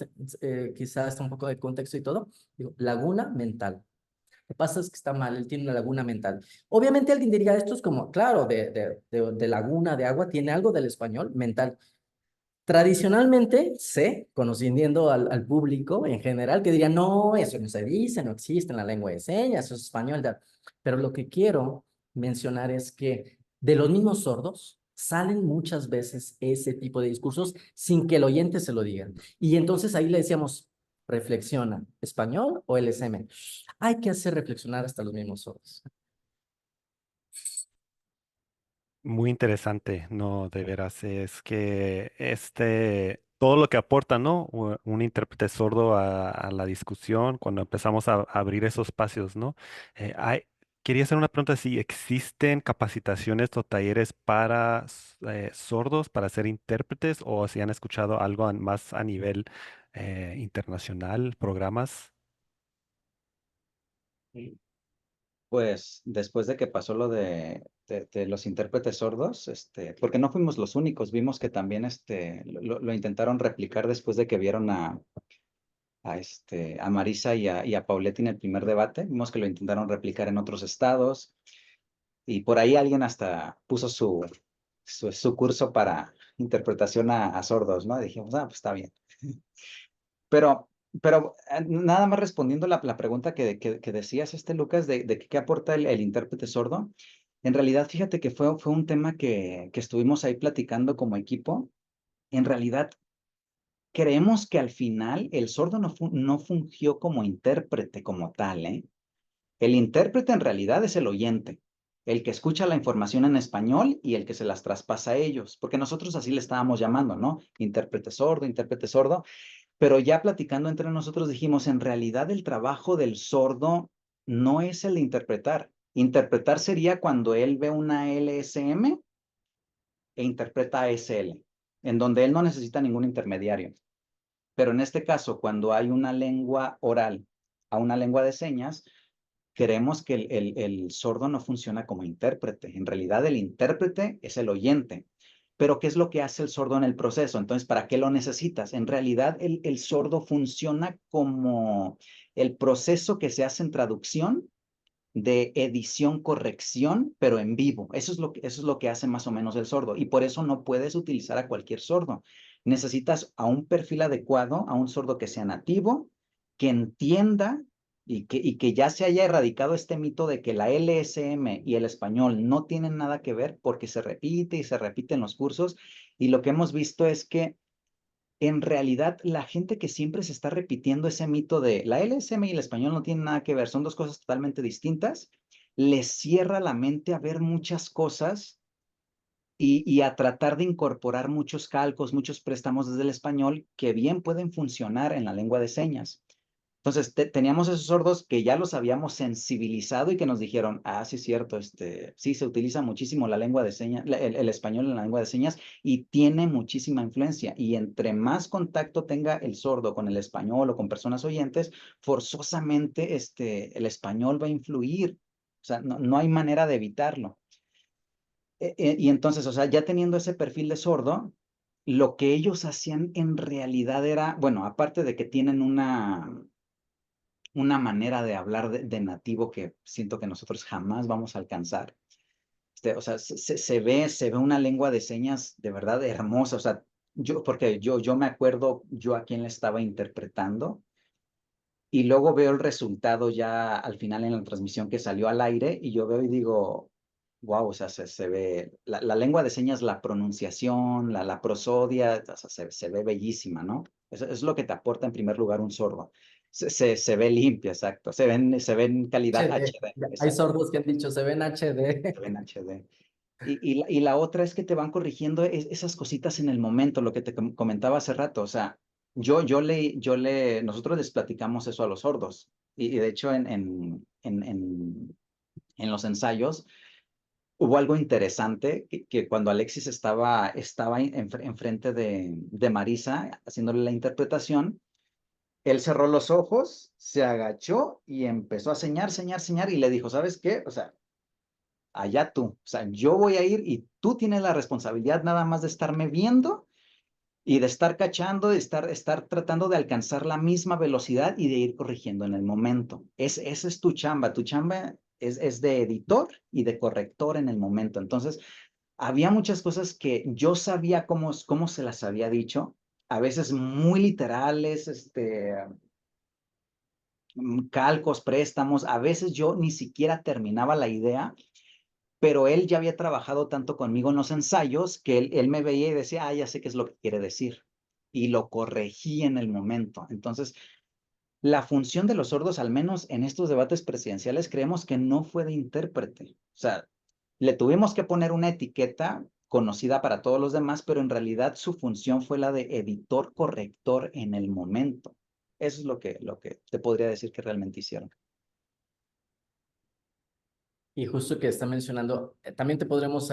quizás está un poco de contexto y todo, digo, laguna mental. Lo que pasa es que está mal, él tiene una laguna mental. Obviamente alguien diría, esto es como, claro, de laguna, de agua, tiene algo del español mental. Tradicionalmente sé, conociendo al público en general, que diría, no, eso no se dice, no existe en la lengua de señas, eso es español. Pero lo que quiero mencionar es que de los mismos sordos salen muchas veces ese tipo de discursos sin que el oyente se lo diga. Y entonces ahí le decíamos, reflexiona, ¿español o LSM? Hay que hacer reflexionar hasta los mismos sordos. Muy interesante, no, de veras, es que todo lo que aporta, ¿no? Un intérprete sordo a la discusión, cuando empezamos a abrir esos espacios, ¿no? Quería hacer una pregunta, si existen capacitaciones o talleres para sordos, para ser intérpretes, o si han escuchado algo más a nivel internacional, programas. Pues después de que pasó lo de los intérpretes sordos, porque no fuimos los únicos, vimos que también lo intentaron replicar después de que vieron a Marisa y a Paulette en el primer debate. Vimos que lo intentaron replicar en otros estados y por ahí alguien hasta puso su curso para interpretación a sordos, ¿no? Dijimos, pues está bien. Pero nada más respondiendo la pregunta que decías, Lucas, de qué aporta el intérprete sordo. En realidad, fíjate que fue un tema que estuvimos ahí platicando como equipo. En realidad, creemos que al final el sordo no fungió como intérprete como tal, ¿eh? El intérprete en realidad es el oyente, el que escucha la información en español y el que se las traspasa a ellos, porque nosotros así le estábamos llamando, ¿no? Intérprete sordo, pero ya platicando entre nosotros dijimos, en realidad el trabajo del sordo no es el de interpretar. Interpretar sería cuando él ve una LSM e interpreta ASL, en donde él no necesita ningún intermediario. Pero en este caso, cuando hay una lengua oral a una lengua de señas, creemos que el sordo no funciona como intérprete. En realidad, el intérprete es el oyente. Pero ¿qué es lo que hace el sordo en el proceso? Entonces, ¿para qué lo necesitas? En realidad, el sordo funciona como el proceso que se hace en traducción de edición, corrección, pero en vivo. Eso es lo que hace más o menos el sordo. Y por eso no puedes utilizar a cualquier sordo. Necesitas a un perfil adecuado, a un sordo que sea nativo, que entienda y que ya se haya erradicado este mito de que la LSM y el español no tienen nada que ver porque se repite y se repite en los cursos. Y lo que hemos visto es que en realidad la gente que siempre se está repitiendo ese mito de la LSM y el español no tienen nada que ver, son dos cosas totalmente distintas, les cierra la mente a ver muchas cosas y a tratar de incorporar muchos calcos, muchos préstamos desde el español que bien pueden funcionar en la lengua de señas. Entonces, teníamos esos sordos que ya los habíamos sensibilizado y que nos dijeron, ah, sí es cierto, sí se utiliza muchísimo la lengua de señas, el español en la lengua de señas y tiene muchísima influencia. Y entre más contacto tenga el sordo con el español o con personas oyentes, forzosamente el español va a influir. O sea, no hay manera de evitarlo. Y entonces, o sea, ya teniendo ese perfil de sordo, lo que ellos hacían en realidad era, bueno, aparte de que tienen una manera de hablar de nativo que siento que nosotros jamás vamos a alcanzar. O sea, se ve una lengua de señas de verdad hermosa. O sea, porque yo me acuerdo yo a quién le estaba interpretando y luego veo el resultado ya al final en la transmisión que salió al aire y yo veo y digo, wow, o sea, se ve la lengua de señas, la pronunciación, la prosodia, o sea, se ve bellísima, ¿no? Eso es lo que te aporta en primer lugar un sordo. Se ve limpia, exacto. Se ve en calidad HD. HD, Hay exacto. sordos que han dicho, se ven HD. Se ve en HD. Y la otra es que te van corrigiendo esas cositas en el momento, lo que te comentaba hace rato. O sea, nosotros les platicamos eso a los sordos. Y de hecho, en los ensayos, hubo algo interesante que cuando Alexis estaba enfrente de Marisa haciéndole la interpretación, él cerró los ojos, se agachó y empezó a señar, señar, señar y le dijo, ¿sabes qué? O sea, allá tú. O sea, yo voy a ir y tú tienes la responsabilidad nada más de estarme viendo y de estar cachando, de estar tratando de alcanzar la misma velocidad y de ir corrigiendo en el momento. Esa es tu chamba. Tu chamba es de editor y de corrector en el momento. Entonces, había muchas cosas que yo sabía cómo se las había dicho, a veces muy literales, calcos, préstamos, a veces yo ni siquiera terminaba la idea, pero él ya había trabajado tanto conmigo en los ensayos que él me veía y decía, ah, ya sé qué es lo que quiere decir. Y lo corregí en el momento. Entonces, la función de los sordos, al menos en estos debates presidenciales, creemos que no fue de intérprete. O sea, le tuvimos que poner una etiqueta conocida para todos los demás, pero en realidad su función fue la de editor corrector en el momento. Eso es lo que te podría decir que realmente hicieron. Y justo que está mencionando, también te podremos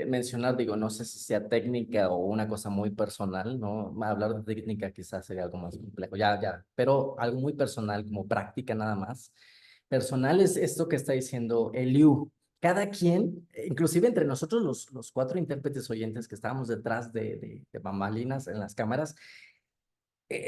mencionar, digo, no sé si sea técnica o una cosa muy personal, ¿no? Hablar de técnica quizás sería algo más complejo, ya, pero algo muy personal, como práctica nada más. Personal es esto que está diciendo Eliu. Cada quien, inclusive entre nosotros los cuatro intérpretes oyentes que estábamos detrás de bambalinas en las cámaras,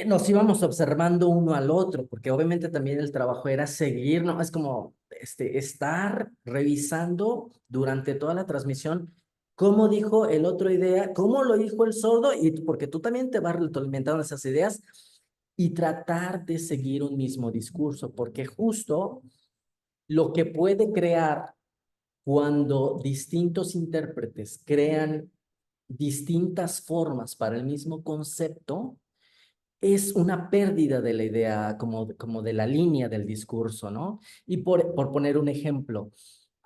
nos íbamos observando uno al otro, porque obviamente también el trabajo era seguir, ¿no? Es como estar revisando durante toda la transmisión cómo dijo el otro idea, cómo lo dijo el sordo, y porque tú también te vas retroalimentando esas ideas y tratar de seguir un mismo discurso, porque justo lo que puede crear cuando distintos intérpretes crean distintas formas para el mismo concepto, es una pérdida de la idea, como de la línea del discurso, ¿no? Y por poner un ejemplo,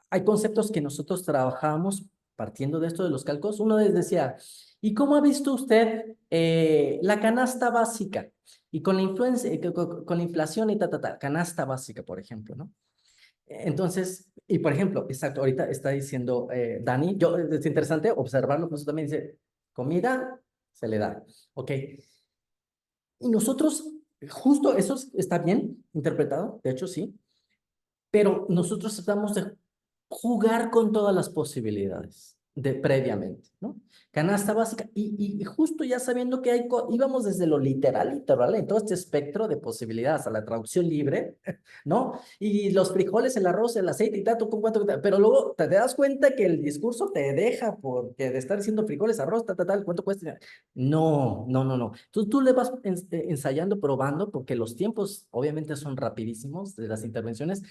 hay conceptos que nosotros trabajamos partiendo de esto de los cálculos. Uno les decía, ¿y cómo ha visto usted la canasta básica? Y con la influencia, con la inflación y canasta básica, por ejemplo, ¿no? Entonces, y por ejemplo, exacto, ahorita está diciendo Dani, es interesante observarlo, pues también dice, comida se le da, ¿ok? Y nosotros, justo eso está bien interpretado, de hecho sí, pero nosotros tratamos de jugar con todas las posibilidades. previamente, ¿no? Canasta básica. Y justo ya sabiendo que íbamos desde lo literal, en todo este espectro de posibilidades a la traducción libre, ¿no? Y los frijoles, el arroz, el aceite y tanto, con cuánto, pero luego te das cuenta que el discurso te deja porque de estar diciendo frijoles, arroz, tal, ¿cuánto cuesta? No, no, no, no. Tú le vas ensayando, probando, porque los tiempos obviamente son rapidísimos de las intervenciones.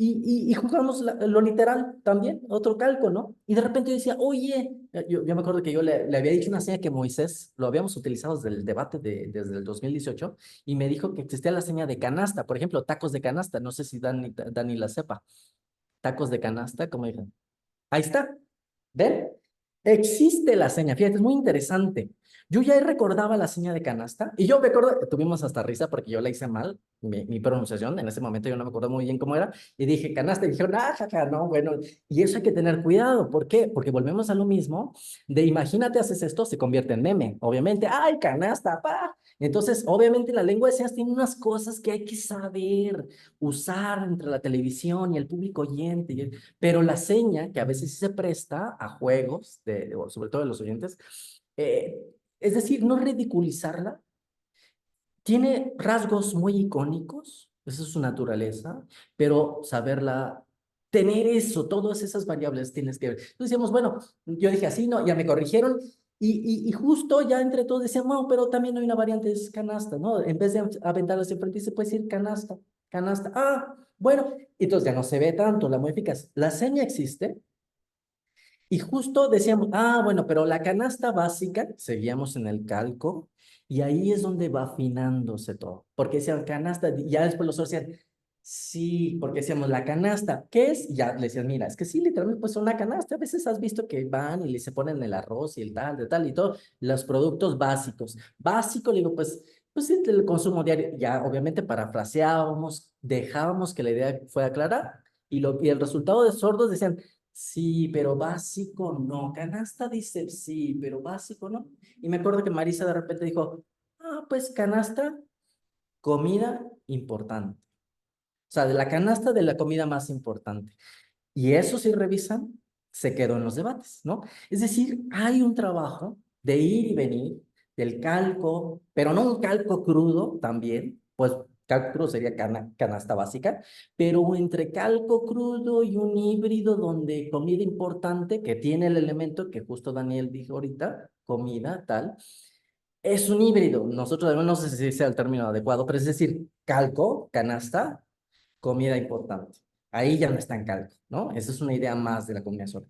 Y jugamos lo literal también, otro calco, ¿no? Y de repente yo decía, oye, yo me acuerdo que yo le había dicho una seña que Moisés lo habíamos utilizado desde el debate desde el 2018 y me dijo que existía la seña de canasta, por ejemplo, tacos de canasta, no sé si Dani la sepa, tacos de canasta, como dije, ahí está, ¿ven? Existe la seña, fíjate, es muy interesante. Yo ya recordaba la seña de canasta y yo me acuerdo, tuvimos hasta risa porque yo la hice mal, mi pronunciación, en ese momento yo no me acuerdo muy bien cómo era, y dije canasta y dijeron, ah, jaja, no, bueno, y eso hay que tener cuidado, ¿por qué? Porque volvemos a lo mismo, de imagínate haces esto, se convierte en meme, obviamente, ay, canasta, pa. Entonces, obviamente la lengua de señas tiene unas cosas que hay que saber usar entre la televisión y el público oyente, pero la seña, que a veces sí se presta a juegos, sobre todo de los oyentes, eh, es decir, no ridiculizarla, tiene rasgos muy icónicos, esa es su naturaleza, pero saberla, tener eso, todas esas variables tienes que ver. Entonces decíamos, bueno, yo dije así, no, ya me corrigieron, y justo ya entre todos decían, no, pero también hay una variante, es canasta, ¿no? En vez de aventarlo hacia frente, se puede decir canasta, canasta. Ah, bueno, entonces ya no se ve tanto, la modificas. La seña existe, y justo decíamos, ah, bueno, pero la canasta básica, seguíamos en el calco, y ahí es donde va afinándose todo. Porque decían canasta, y ya después los otros decían, sí, porque decíamos la canasta, ¿qué es? Y ya le decían, mira, es que sí, literalmente pues una canasta. A veces has visto que van y le se ponen el arroz y el tal, de tal y todo, los productos básicos. Básico, le digo, pues sí, el consumo diario. Ya obviamente parafraseábamos, dejábamos que la idea fuera clara, y el resultado de sordos decían, sí, pero básico no. Canasta dice sí, pero básico no. Y me acuerdo que Marisa de repente dijo, ah, pues canasta, comida importante. O sea, de la canasta de la comida más importante. Y eso si revisan, se quedó en los debates, ¿no? Es decir, hay un trabajo de ir y venir, del calco, pero no un calco crudo también, pues calco crudo sería canasta básica, pero entre calco crudo y un híbrido donde comida importante, que tiene el elemento que justo Daniel dijo ahorita, comida, tal, es un híbrido. Nosotros, no sé si sea el término adecuado, pero es decir, calco, canasta, comida importante. Ahí ya no está en calco, ¿no? Esa es una idea más de la combinación.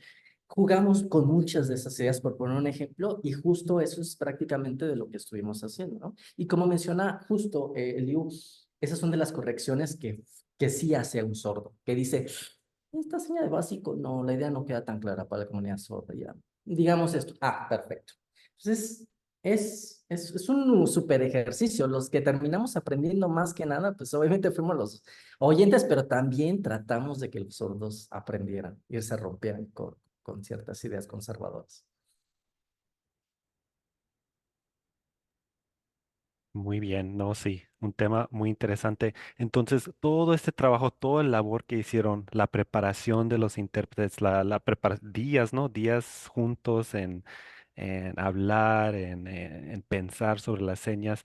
Jugamos con muchas de esas ideas, por poner un ejemplo, y justo eso es prácticamente de lo que estuvimos haciendo, ¿no? Y como menciona justo Eliu, esas son de las correcciones que sí hace un sordo, que dice, esta señal de básico, no, la idea no queda tan clara para la comunidad sorda, ya. Digamos esto, ah, perfecto. Entonces, es un súper ejercicio. Los que terminamos aprendiendo más que nada, pues obviamente fuimos los oyentes, pero también tratamos de que los sordos aprendieran y se rompieran con ciertas ideas conservadoras. Muy bien, no, sí, un tema muy interesante. Entonces, todo este trabajo, toda la labor que hicieron, la preparación de los intérpretes, días, ¿no? Días juntos en hablar, en pensar sobre las señas,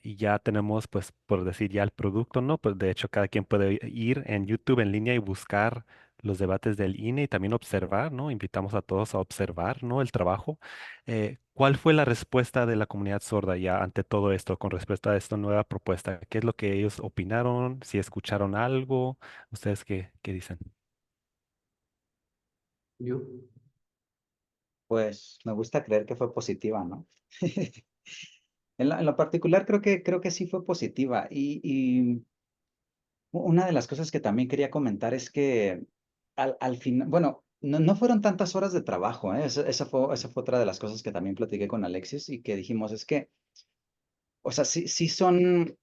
y ya tenemos, pues, por decir ya el producto, ¿no? Pues de hecho, cada quien puede ir en YouTube en línea y buscar los debates del INE y también observar, ¿no? Invitamos a todos a observar, ¿no? El trabajo. ¿Cuál fue la respuesta de la comunidad sorda ya ante todo esto, con respecto a esta nueva propuesta? ¿Qué es lo que ellos opinaron? ¿Si escucharon algo? ¿Ustedes qué dicen? You. Pues me gusta creer que fue positiva, ¿no? En lo particular creo que sí fue positiva. Y una de las cosas que también quería comentar es que al final, bueno, no fueron tantas horas de trabajo, ¿eh? Esa fue otra de las cosas que también platiqué con Alexis y que dijimos, es que, o sea, sí son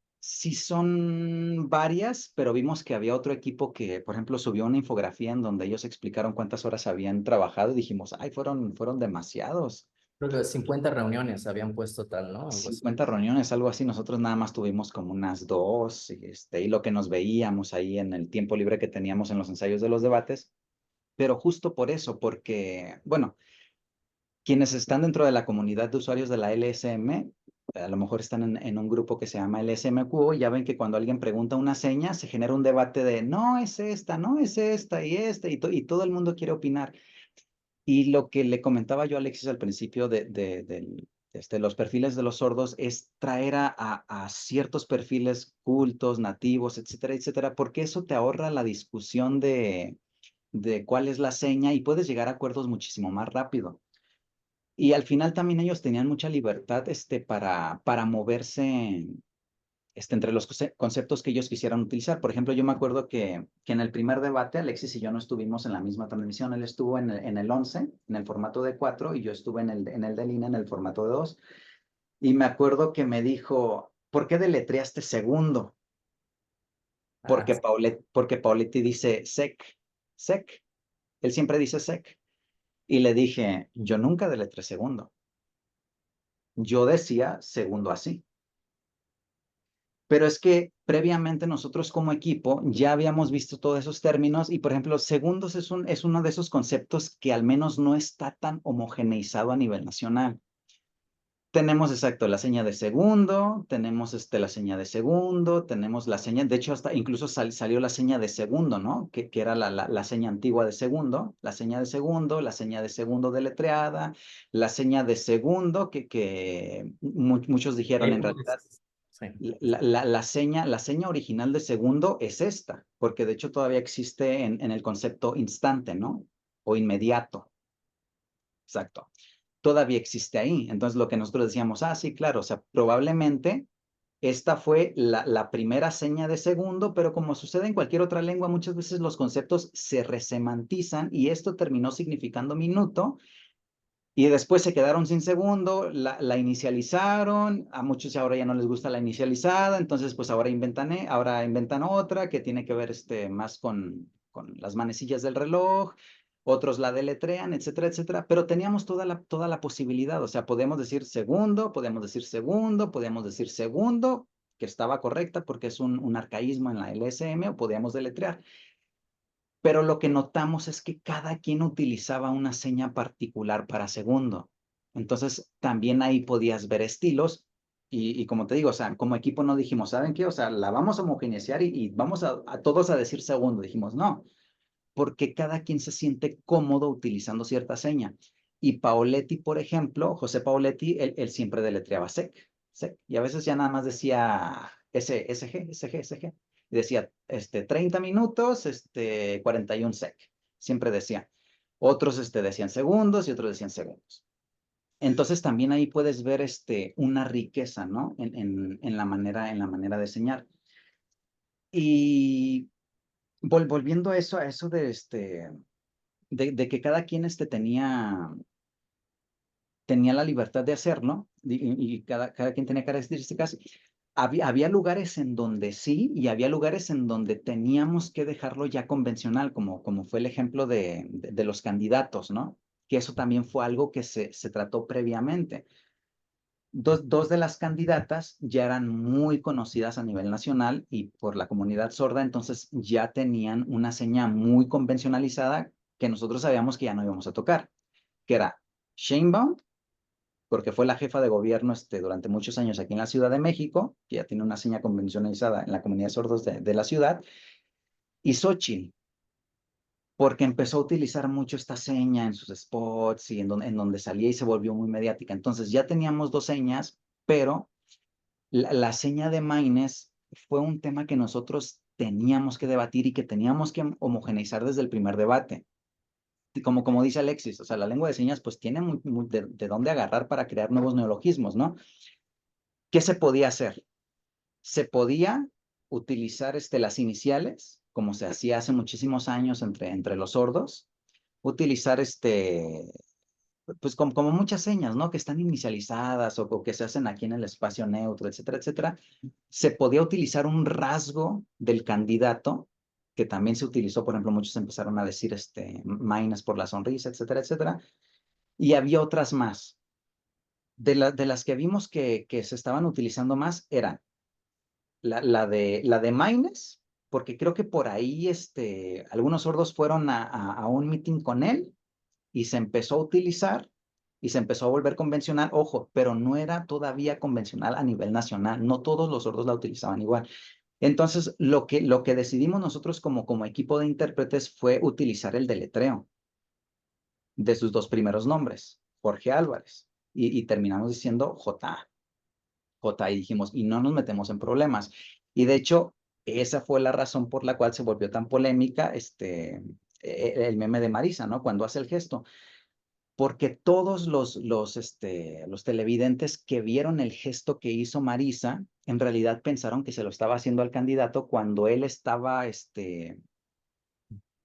varias, pero vimos que había otro equipo que, por ejemplo, subió una infografía en donde ellos explicaron cuántas horas habían trabajado y dijimos, ay, fueron demasiados. Creo que 50 reuniones habían puesto tal, ¿no? Algo así. 50 reuniones, algo así. Nosotros nada más tuvimos como unas dos, y lo que nos veíamos ahí en el tiempo libre que teníamos en los ensayos de los debates. pero justo por eso, porque, bueno, quienes están dentro de la comunidad de usuarios de la LSM, a lo mejor están en un grupo que se llama LSMQ, ya ven que cuando alguien pregunta una seña, se genera un debate de, no es esta, no es esta, y esta, y todo el mundo quiere opinar. Y lo que le comentaba yo a Alexis al principio los perfiles de los sordos es traer a ciertos perfiles cultos, nativos, etcétera, etcétera, porque eso te ahorra la discusión de cuál es la seña y puedes llegar a acuerdos muchísimo más rápido. Y al final también ellos tenían mucha libertad para moverse entre los conceptos que ellos quisieran utilizar. Por ejemplo, yo me acuerdo que en el primer debate, Alexis y yo no estuvimos en la misma transmisión. Él estuvo en el 11, en el formato de 4, y yo estuve en el de línea, en el formato de 2. Y me acuerdo que me dijo, ¿por qué deletreaste segundo? Ah, Porque Pauletti dice sec, sec. Él siempre dice sec. Y le dije, yo nunca deletré segundo. Yo decía segundo así. Pero es que previamente nosotros como equipo ya habíamos visto todos esos términos y, por ejemplo, segundos es uno de esos conceptos que al menos no está tan homogeneizado a nivel nacional. Tenemos exacto la seña de segundo, tenemos la seña de segundo, tenemos la seña, de hecho hasta incluso salió la seña de segundo, ¿no? Que era la seña antigua de segundo, la seña de segundo, la seña de segundo deletreada, la seña de segundo que muchos dijeron en realidad sí. la seña original de segundo es esta, porque de hecho todavía existe en el concepto instante, ¿no? O inmediato. Exacto. Todavía existe ahí. Entonces lo que nosotros decíamos, sí, claro, o sea, probablemente esta fue la primera seña de segundo, pero como sucede en cualquier otra lengua, muchas veces los conceptos se resemantizan y esto terminó significando minuto y después se quedaron sin segundo, la inicializaron, a muchos ahora ya no les gusta la inicializada, entonces pues ahora inventan otra que tiene que ver más con las manecillas del reloj, otros la deletrean, etcétera, etcétera, pero teníamos toda la posibilidad, o sea, podemos decir segundo, podemos decir segundo, podemos decir segundo, que estaba correcta porque es un arcaísmo en la LSM, o podíamos deletrear. Pero lo que notamos es que cada quien utilizaba una seña particular para segundo. Entonces, también ahí podías ver estilos y como te digo, o sea, como equipo no dijimos, ¿saben qué? O sea, la vamos a homogeneizar y vamos a todos a decir segundo. Dijimos, no, porque cada quien se siente cómodo utilizando cierta seña. Y Paoletti, por ejemplo, José Paoletti, él siempre deletreaba sec, sec, y a veces ya nada más decía SG. Y decía, 30 minutos, 41 sec. Siempre decía. Otros, decían segundos y otros decían segundos. Entonces también ahí puedes ver, una riqueza, ¿no? En la manera de enseñar. Y volviendo a eso de que cada quien tenía la libertad de hacerlo y cada quien tenía características. Había lugares en donde sí y había lugares en donde teníamos que dejarlo ya convencional, como fue el ejemplo de los candidatos, ¿no? Que eso también fue algo que se trató previamente. Dos de las candidatas ya eran muy conocidas a nivel nacional y por la comunidad sorda, entonces ya tenían una seña muy convencionalizada que nosotros sabíamos que ya no íbamos a tocar, que era Sheinbaum, porque fue la jefa de gobierno durante muchos años aquí en la Ciudad de México, que ya tiene una seña convencionalizada en la comunidad de sordos de la ciudad, y Xochitl, porque empezó a utilizar mucho esta seña en sus spots y en donde salía y se volvió muy mediática. Entonces ya teníamos dos señas, pero la seña de Maynes fue un tema que nosotros teníamos que debatir y que teníamos que homogeneizar desde el primer debate. Como dice Alexis, o sea, la lengua de señas pues tiene de dónde agarrar para crear nuevos neologismos, ¿no? ¿Qué se podía hacer? Se podía utilizar las iniciales, como se hacía hace muchísimos años entre los sordos, utilizar pues como muchas señas, ¿no? Que están inicializadas o que se hacen aquí en el espacio neutro, etcétera, etcétera. Se podía utilizar un rasgo del candidato, que también se utilizó, por ejemplo, muchos empezaron a decir Maynes por la sonrisa, etcétera, etcétera. Y había otras más. De las que vimos que se estaban utilizando más eran la de Maynes, porque creo que por ahí algunos sordos fueron a un meeting con él y se empezó a utilizar y se empezó a volver convencional, ojo, pero no era todavía convencional a nivel nacional, no todos los sordos la utilizaban igual. Entonces, lo que decidimos nosotros como equipo de intérpretes fue utilizar el deletreo de sus dos primeros nombres, Jorge Álvarez, y terminamos diciendo J, y dijimos, y no nos metemos en problemas. Y de hecho, esa fue la razón por la cual se volvió tan polémica el meme de Marisa, ¿no? Cuando hace el gesto. Porque todos los televidentes que vieron el gesto que hizo Marisa, en realidad pensaron que se lo estaba haciendo al candidato cuando él estaba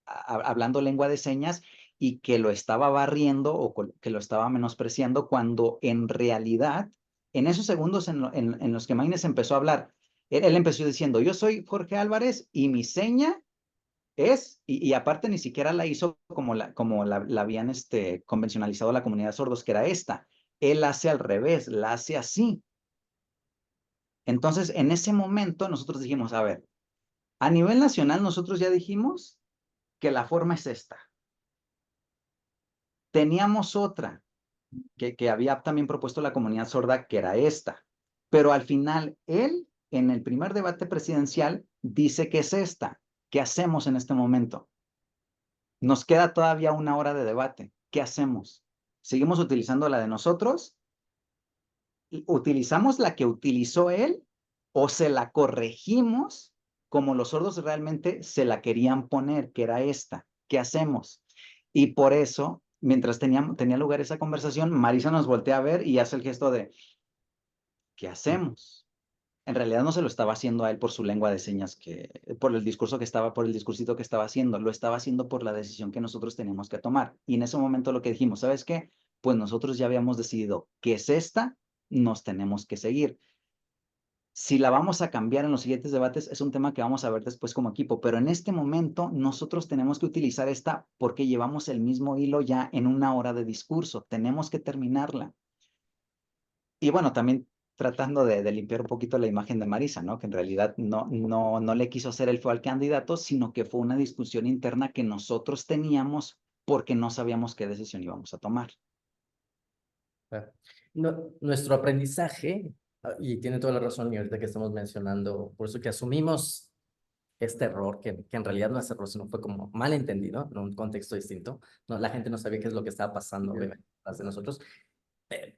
hablando lengua de señas y que lo estaba barriendo o que lo estaba menospreciando, cuando en realidad, en esos segundos en los que Maínez empezó a hablar, él empezó diciendo, yo soy Jorge Álvarez y mi seña y aparte ni siquiera la hizo como la habían convencionalizado la comunidad de sordos, que era esta. Él hace al revés, la hace así. Entonces, en ese momento nosotros dijimos, a ver, a nivel nacional nosotros ya dijimos que la forma es esta. Teníamos otra que había también propuesto la comunidad sorda, que era esta. Pero al final, él, en el primer debate presidencial, dice que es esta. ¿Qué hacemos en este momento? Nos queda todavía 1 hora de debate. ¿Qué hacemos? ¿Seguimos utilizando la de nosotros? ¿Utilizamos la que utilizó él o se la corregimos como los sordos realmente se la querían poner, que era esta? ¿Qué hacemos? Y por eso, mientras tenía lugar esa conversación, Marisa nos voltea a ver y hace el gesto de, ¿qué hacemos? En realidad no se lo estaba haciendo a él por su lengua de señas, por el discursito que estaba haciendo, lo estaba haciendo por la decisión que nosotros teníamos que tomar. Y en ese momento lo que dijimos, ¿sabes qué? Pues nosotros ya habíamos decidido que es esta, nos tenemos que seguir. Si la vamos a cambiar en los siguientes debates, es un tema que vamos a ver después como equipo, pero en este momento nosotros tenemos que utilizar esta porque llevamos el mismo hilo ya en 1 hora de discurso, tenemos que terminarla. Y bueno, también tratando de limpiar un poquito la imagen de Marisa, ¿no? Que en realidad no le quiso hacer el feo al candidato, sino que fue una discusión interna que nosotros teníamos porque no sabíamos qué decisión íbamos a tomar. Nuestro aprendizaje, y tiene toda la razón, y ahorita que estamos mencionando, por eso que asumimos este error, que en realidad no es error, sino fue como malentendido, en un contexto distinto. No, la gente no sabía qué es lo que estaba pasando obviamente, detrás de nosotros.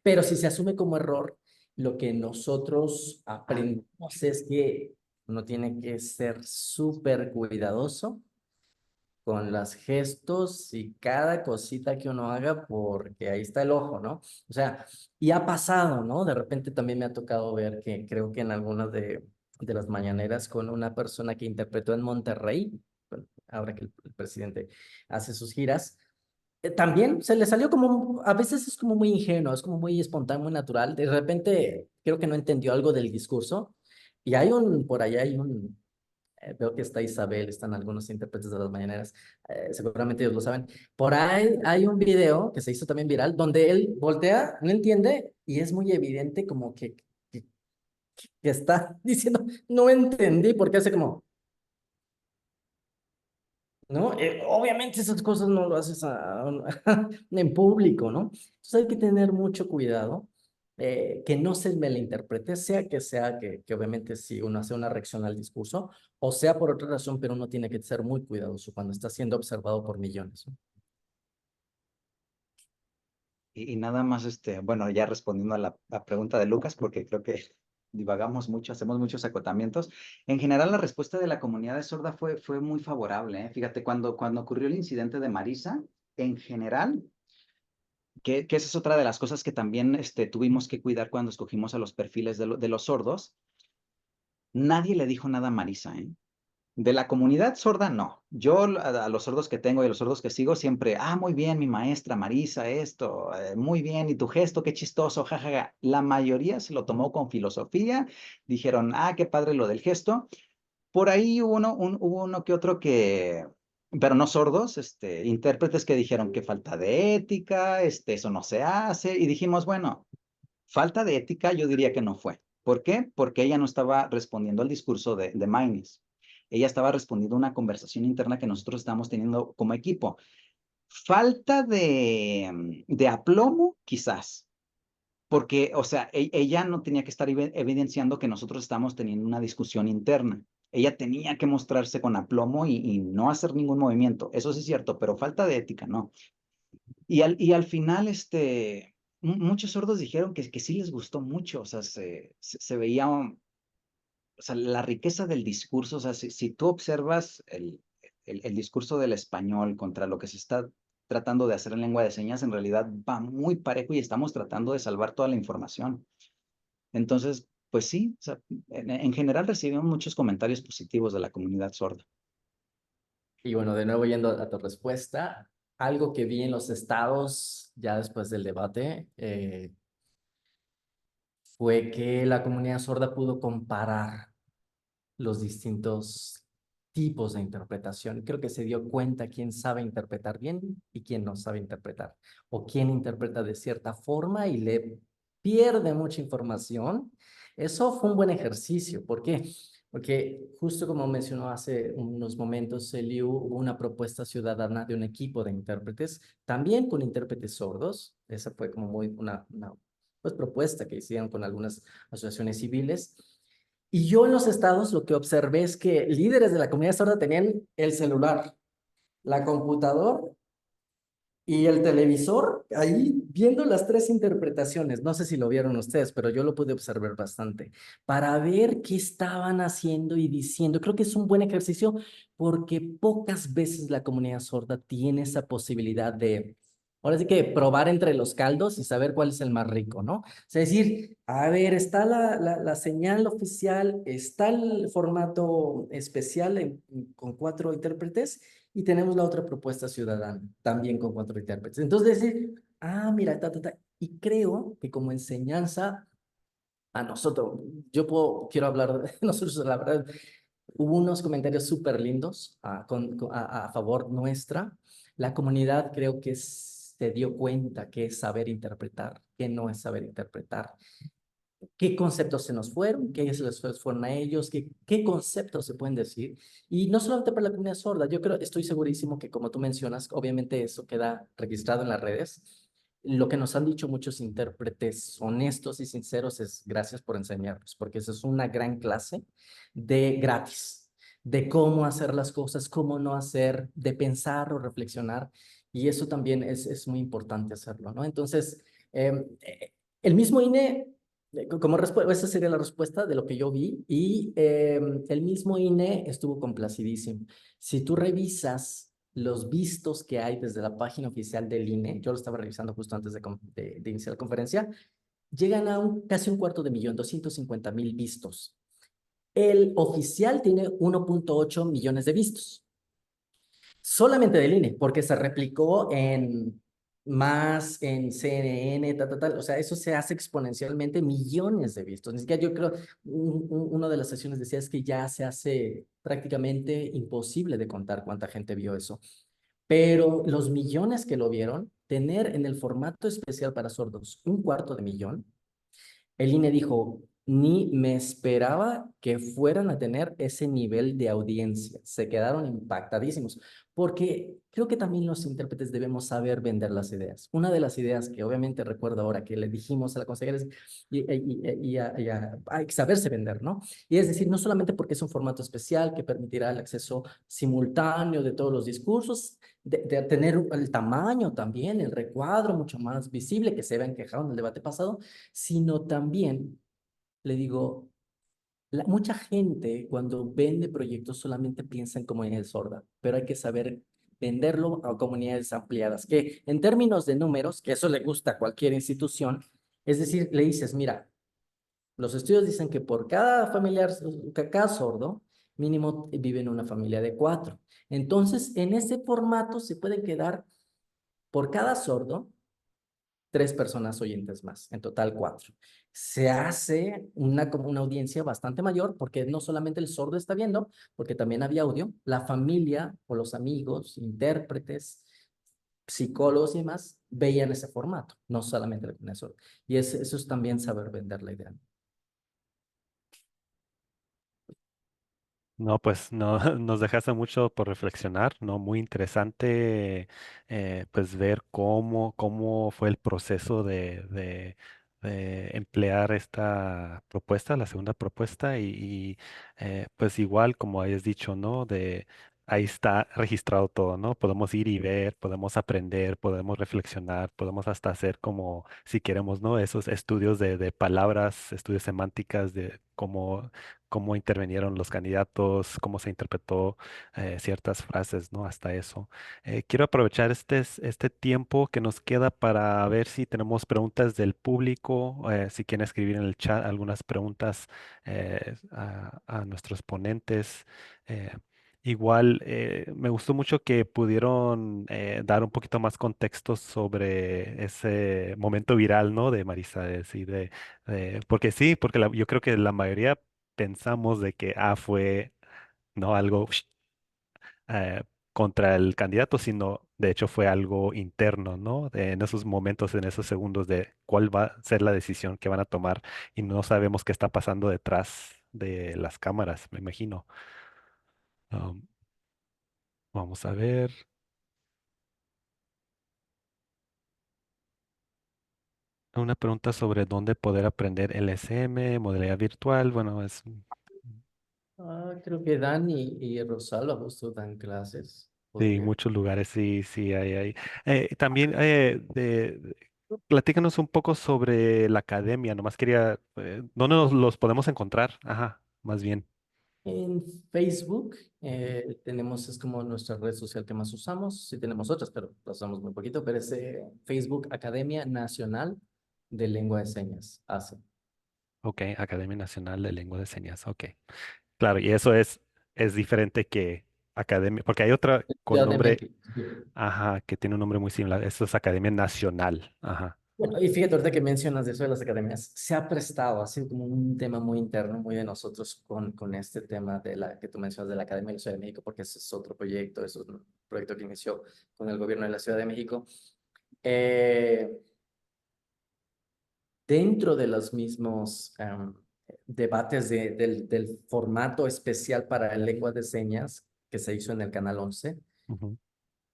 Pero si se asume como error, lo que nosotros aprendimos es que uno tiene que ser súper cuidadoso con los gestos y cada cosita que uno haga, porque ahí está el ojo, ¿no? O sea, y ha pasado, ¿no? De repente también me ha tocado ver que creo que en algunas de las mañaneras con una persona que interpretó en Monterrey, bueno, ahora que el presidente hace sus giras, también se le salió como, a veces es como muy ingenuo, es como muy espontáneo, muy natural. De repente creo que no entendió algo del discurso y por allá hay veo que está Isabel, están algunos intérpretes de las mañaneras, seguramente ellos lo saben. Por ahí hay un video que se hizo también viral donde él voltea, no entiende y es muy evidente como que está diciendo, no entendí, porque hace como, ¿no? Obviamente esas cosas no lo haces en público, ¿no? Entonces hay que tener mucho cuidado, que no se malinterprete, sea que obviamente si uno hace una reacción al discurso, o sea por otra razón, pero uno tiene que ser muy cuidadoso cuando está siendo observado por millones, ¿no? Y nada más, bueno, ya respondiendo a la pregunta de Lucas, porque creo que divagamos mucho, hacemos muchos acotamientos. En general, la respuesta de la comunidad de sorda fue muy favorable, ¿eh? Fíjate, cuando ocurrió el incidente de Marisa, en general, que esa es otra de las cosas que también tuvimos que cuidar cuando escogimos a los perfiles de los sordos, nadie le dijo nada a Marisa, ¿eh? De la comunidad sorda, no. Yo a los sordos que tengo y a los sordos que sigo siempre, muy bien, mi maestra Marisa, esto, muy bien, y tu gesto, qué chistoso, jajaja. La mayoría se lo tomó con filosofía, dijeron, qué padre lo del gesto. Por ahí hubo uno que otro pero no sordos, intérpretes que dijeron que falta de ética, eso no se hace, y dijimos, bueno, falta de ética yo diría que no fue. ¿Por qué? Porque ella no estaba respondiendo al discurso de Maínez. ella estaba respondiendo a una conversación interna que nosotros estábamos teniendo como equipo. Falta de aplomo, quizás, porque, o sea, ella no tenía que estar evidenciando que nosotros estamos teniendo una discusión interna. Ella tenía que mostrarse con aplomo y no hacer ningún movimiento. Eso sí es cierto, pero falta de ética, ¿no? Y al final, muchos sordos dijeron que sí les gustó mucho, o sea, se veía, o sea, la riqueza del discurso, o sea, si tú observas el discurso del español contra lo que se está tratando de hacer en lengua de señas, en realidad va muy parejo y estamos tratando de salvar toda la información. Entonces, pues sí, o sea, en general recibimos muchos comentarios positivos de la comunidad sorda. Y bueno, de nuevo yendo a tu respuesta, algo que vi en los estados ya después del debate fue que la comunidad sorda pudo comparar los distintos tipos de interpretación. Creo que se dio cuenta quién sabe interpretar bien y quién no sabe interpretar, o quién interpreta de cierta forma y le pierde mucha información. Eso fue un buen ejercicio. ¿Por qué? Porque justo como mencionó hace unos momentos, Eliu, hubo una propuesta ciudadana de un equipo de intérpretes, también con intérpretes sordos. Esa fue como muy una pues, propuesta que hicieron con algunas asociaciones civiles. Y yo en los estados lo que observé es que líderes de la comunidad sorda tenían el celular, la computadora y el televisor ahí viendo las tres interpretaciones. No sé si lo vieron ustedes, pero yo lo pude observar bastante para ver qué estaban haciendo y diciendo. Creo que es un buen ejercicio porque pocas veces la comunidad sorda tiene esa posibilidad de, ahora sí que probar entre los caldos y saber cuál es el más rico, ¿no? O sea, decir, a ver, está la señal oficial, está el formato especial con 4 intérpretes y tenemos la otra propuesta ciudadana, también con 4 intérpretes. Entonces decir, ah, mira, y creo que como enseñanza a nosotros, quiero hablar de nosotros, la verdad, hubo unos comentarios súper lindos a favor nuestra. La comunidad creo que se dio cuenta que es saber interpretar, que no es saber interpretar. ¿Qué conceptos se nos fueron? ¿Qué se les fueron a ellos? ¿Qué conceptos se pueden decir? Y no solamente para la comunidad sorda, yo creo, estoy segurísimo que como tú mencionas, obviamente eso queda registrado en las redes. Lo que nos han dicho muchos intérpretes honestos y sinceros es gracias por enseñarnos, porque eso es una gran clase de gratis, de cómo hacer las cosas, cómo no hacer, de pensar o reflexionar. Y eso también es muy importante hacerlo, ¿no? Entonces, el mismo INE como respuesta, esa sería la respuesta de lo que yo vi y el mismo INE estuvo complacidísimo. Si tú revisas los vistos que hay desde la página oficial del INE, yo lo estaba revisando justo antes de iniciar la conferencia, llegan a casi 250.000, 250.000 vistos. El oficial tiene 1.8 millones de vistos. Solamente del INE, porque se replicó en más, en CNN, tal. O sea, eso se hace exponencialmente millones de vistos. Ni siquiera yo creo, una de las sesiones decía es que ya se hace prácticamente imposible de contar cuánta gente vio eso. Pero los millones que lo vieron, tener en el formato especial para sordos 250.000, el INE dijo, ni me esperaba que fueran a tener ese nivel de audiencia. Se quedaron impactadísimos, porque creo que también los intérpretes debemos saber vender las ideas. Una de las ideas que obviamente recuerdo ahora que le dijimos a la consejera es hay que saberse vender, ¿no? Y es decir, no solamente porque es un formato especial que permitirá el acceso simultáneo de todos los discursos, de tener el tamaño también, el recuadro mucho más visible que se habían quejado en el debate pasado, sino también, le digo, mucha gente cuando vende proyectos solamente piensa en comunidades sordas, pero hay que saber venderlo a comunidades ampliadas, que en términos de números, que eso le gusta a cualquier institución, es decir, le dices, mira, los estudios dicen que por cada familiar, cada sordo, mínimo vive en una familia de 4. Entonces, en ese formato se pueden quedar por cada sordo 3 personas oyentes más, en total 4. Se hace como una audiencia bastante mayor porque no solamente el sordo está viendo, porque también había audio, la familia o los amigos, intérpretes, psicólogos y demás veían ese formato, no solamente el sordo. Y eso es también saber vender la idea. No, pues no, nos dejaste mucho por reflexionar, ¿no? Muy interesante, pues ver cómo fue el proceso de emplear esta propuesta, la segunda propuesta, pues igual, como hayas dicho, ¿no? Ahí está registrado todo, ¿no? Podemos ir y ver, podemos aprender, podemos reflexionar, podemos hasta hacer como, si queremos, ¿no? Esos estudios de palabras, estudios semánticas de cómo intervinieron los candidatos, cómo se interpretó ciertas frases, ¿no? Hasta eso. Quiero aprovechar este tiempo que nos queda para ver si tenemos preguntas del público, si quieren escribir en el chat algunas preguntas a nuestros ponentes. eh, Igual, me gustó mucho que pudieron dar un poquito más contexto sobre ese momento viral, ¿no? De Marisa, porque sí, porque yo creo que la mayoría pensamos de que fue no algo eh, contra el candidato, sino de hecho fue algo interno, ¿no? En esos momentos, en esos segundos de cuál va a ser la decisión que van a tomar y no sabemos qué está pasando detrás de las cámaras, me imagino. Um, Vamos a ver. Una pregunta sobre dónde poder aprender LSM, modalidad virtual. Bueno, Creo que Dani y Rosalba justo dan clases. sí, Podría. muchos lugares, sí, sí, hay. También, platícanos un poco sobre la academia. Nomás quería, ¿dónde los podemos encontrar? Ajá, más bien. En Facebook tenemos, es como nuestra red social que más usamos. Sí tenemos otras, pero las usamos muy poquito. Pero es Facebook Academia Nacional de Lengua de Señas, ACE. Ok, Academia Nacional de Lengua de Señas. Ok, claro, y eso es diferente que academia, porque hay otra con Ciudad de nombre, México. Sí. ajá, que tiene un nombre muy similar. Eso es Academia Nacional. Ajá. Bueno, y fíjate, ahorita que mencionas de eso de las academias, se ha prestado, ha sido como un tema muy interno, muy de nosotros con este tema de la que tú mencionas de la Academia de la Ciudad de México, porque ese es otro proyecto, es un proyecto que inició con el gobierno de la Ciudad de México. Eh, Dentro de los mismos debates del formato especial para lengua de señas que se hizo en el Canal 11, Ujú,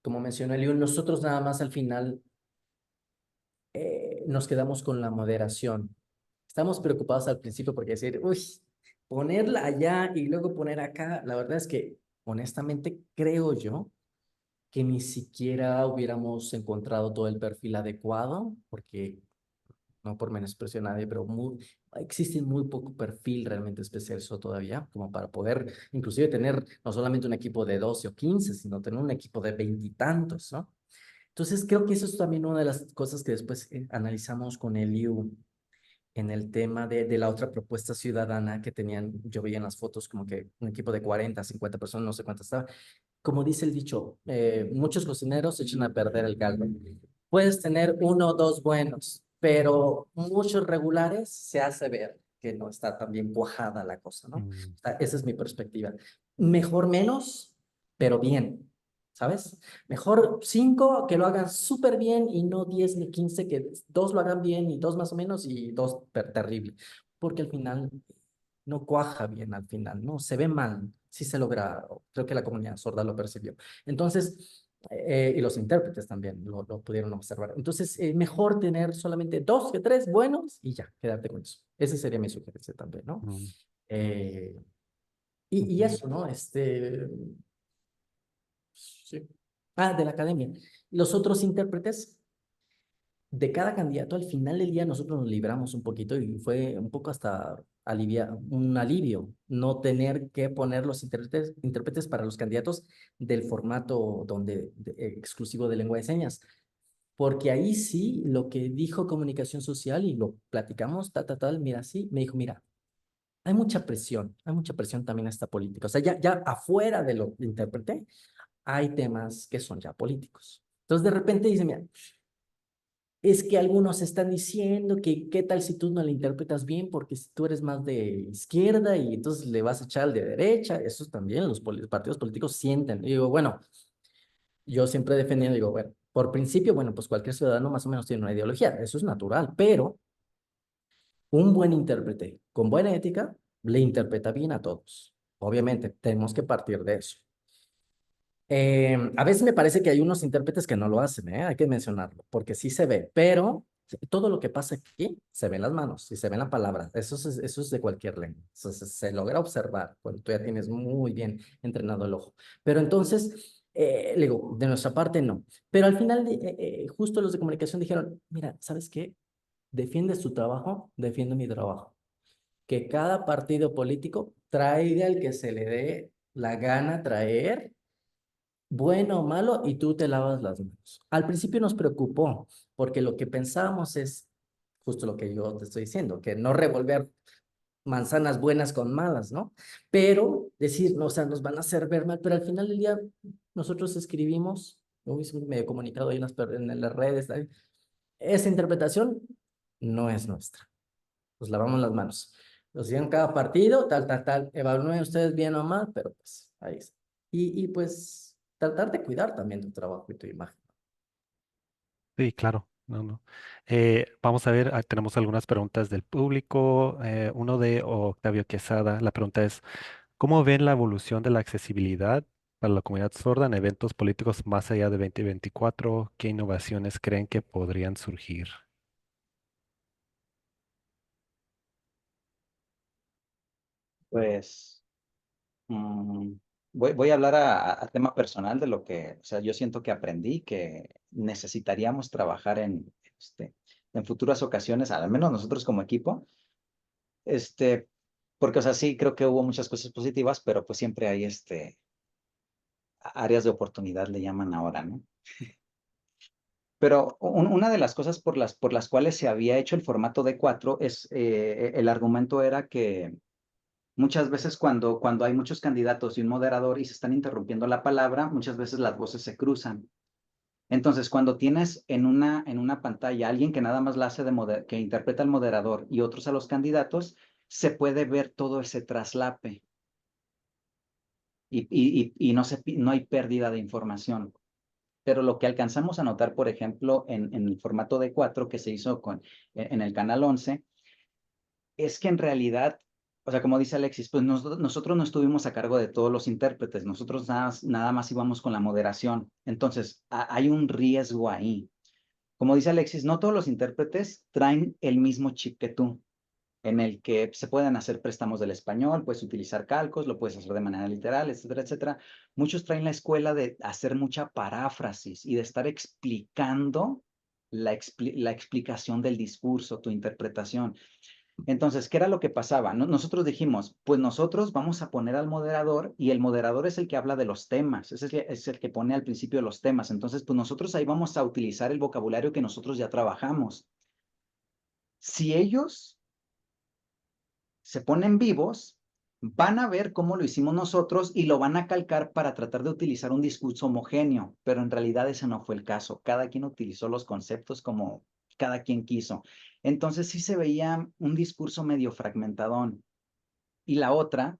como mencionó Eliu, nosotros nada más al final nos quedamos con la moderación. Estamos preocupados al principio porque decir, uy, ponerla allá y luego poner acá, la verdad es que honestamente creo yo que ni siquiera hubiéramos encontrado todo el perfil adecuado, porque no por menosprecio a nadie, pero existe muy poco perfil realmente especializado todavía, como para poder inclusive tener no solamente un equipo de 12 o 15, sino tener un equipo de veintitantos, ¿no? Entonces creo que eso es también una de las cosas que después analizamos con Eliu en el tema de la otra propuesta ciudadana que tenían, yo veía en las fotos como que un equipo de 40, 50 personas, no sé cuántas estaba. Como dice el dicho, muchos cocineros echan a perder el caldo. Puedes tener uno o dos buenos, pero muchos regulares se hace ver que no está tan bien cuajada la cosa, ¿no? mm, Esa es mi perspectiva. Mejor menos, pero bien, ¿sabes? Mejor cinco que lo hagan súper bien y no 10 ni 15, que dos lo hagan bien y dos más o menos y dos terrible. Porque al final no cuaja bien al final, ¿no? Se ve mal, sí se logra, creo que la comunidad sorda lo percibió. Entonces, y los intérpretes también lo pudieron observar. Entonces, mejor tener solamente dos que tres buenos y ya, quedarte con eso. Esa sería mi sugerencia también, ¿no? mm, Eh, y ujú, eso, ¿no? Sí. De la academia. Los otros intérpretes de cada candidato, al final del día nosotros nos libramos un poquito y fue un poco hasta un alivio no tener que poner los intérpretes para los candidatos del formato exclusivo de lengua de señas. Porque ahí sí, lo que dijo comunicación social y lo platicamos, tal, mira, sí, me dijo, mira, hay mucha presión también a esta política. O sea, ya afuera de lo que interpreté, hay temas que son ya políticos. Entonces, de repente dice, mira, es que algunos están diciendo que qué tal si tú no la interpretas bien, porque si tú eres más de izquierda y entonces le vas a echar al de derecha, eso también los partidos políticos sienten. Y digo, bueno, yo siempre he defendido, digo, bueno, por principio, bueno, pues cualquier ciudadano más o menos tiene una ideología, eso es natural, pero un buen intérprete con buena ética le interpreta bien a todos. Obviamente, tenemos que partir de eso. A veces me parece que hay unos intérpretes que no lo hacen, ¿eh? Hay que mencionarlo, porque sí se ve, pero todo lo que pasa aquí se ve en las manos y se ve en la palabra. Eso es de cualquier lengua. Se logra observar cuando tú ya tienes muy bien entrenado el ojo. Pero entonces, le digo, de nuestra parte no. Pero al final, justo los de comunicación dijeron, mira, ¿sabes qué? Defiendes tu trabajo, defiendo mi trabajo. Que cada partido político traiga el que se le dé la gana traer, bueno o malo, y tú te lavas las manos. Al principio nos preocupó, porque lo que pensábamos es justo lo que yo te estoy diciendo, que no revolver manzanas buenas con malas, ¿no? Pero decir, no, o sea, nos van a hacer ver mal, pero al final del día nosotros escribimos, yo hice un medio comunicado ahí en las redes, ¿sabes? Esa interpretación no es nuestra. Nos lavamos las manos. Nos dieron cada partido, tal, evalúen ustedes bien o mal, pero pues ahí está. Y pues tratar de cuidar también tu trabajo y tu imagen. Sí, claro. No, no. Vamos a ver, tenemos algunas preguntas del público. Uno de Octavio Quesada. La pregunta es, ¿cómo ven la evolución de la accesibilidad para la comunidad sorda en eventos políticos más allá de 2024? ¿Qué innovaciones creen que podrían surgir? Pues voy a hablar a tema personal de lo que, o sea, yo siento que aprendí que necesitaríamos trabajar en futuras ocasiones, al menos nosotros como equipo, este, porque, o sea, sí creo que hubo muchas cosas positivas, pero pues siempre hay áreas de oportunidad, le llaman ahora, ¿no? Pero una de las cosas por las cuales se había hecho el formato de cuatro es, el argumento era que muchas veces cuando hay muchos candidatos y un moderador y se están interrumpiendo la palabra, muchas veces las voces se cruzan. Entonces, cuando tienes en una pantalla alguien que nada más la hace que interpreta al moderador y otros a los candidatos, se puede ver todo ese traslape y no hay pérdida de información. Pero lo que alcanzamos a notar, por ejemplo, en el formato de cuatro que se hizo en el canal 11, es que en realidad, o sea, como dice Alexis, pues nosotros no estuvimos a cargo de todos los intérpretes, nosotros nada más íbamos con la moderación. Entonces, hay un riesgo ahí. Como dice Alexis, no todos los intérpretes traen el mismo chip que tú, en el que se pueden hacer préstamos del español, puedes utilizar calcos, lo puedes hacer de manera literal, etcétera, etcétera. Muchos traen la escuela de hacer mucha paráfrasis y de estar explicando la explicación del discurso, tu interpretación. Entonces, ¿qué era lo que pasaba? Nosotros dijimos, pues nosotros vamos a poner al moderador y el moderador es el que habla de los temas, es el que pone al principio los temas. Entonces, pues nosotros ahí vamos a utilizar el vocabulario que nosotros ya trabajamos. Si ellos se ponen vivos, van a ver cómo lo hicimos nosotros y lo van a calcar para tratar de utilizar un discurso homogéneo, pero en realidad ese no fue el caso. Cada quien utilizó los conceptos como cada quien quiso. Entonces sí se veía un discurso medio fragmentadón. Y la otra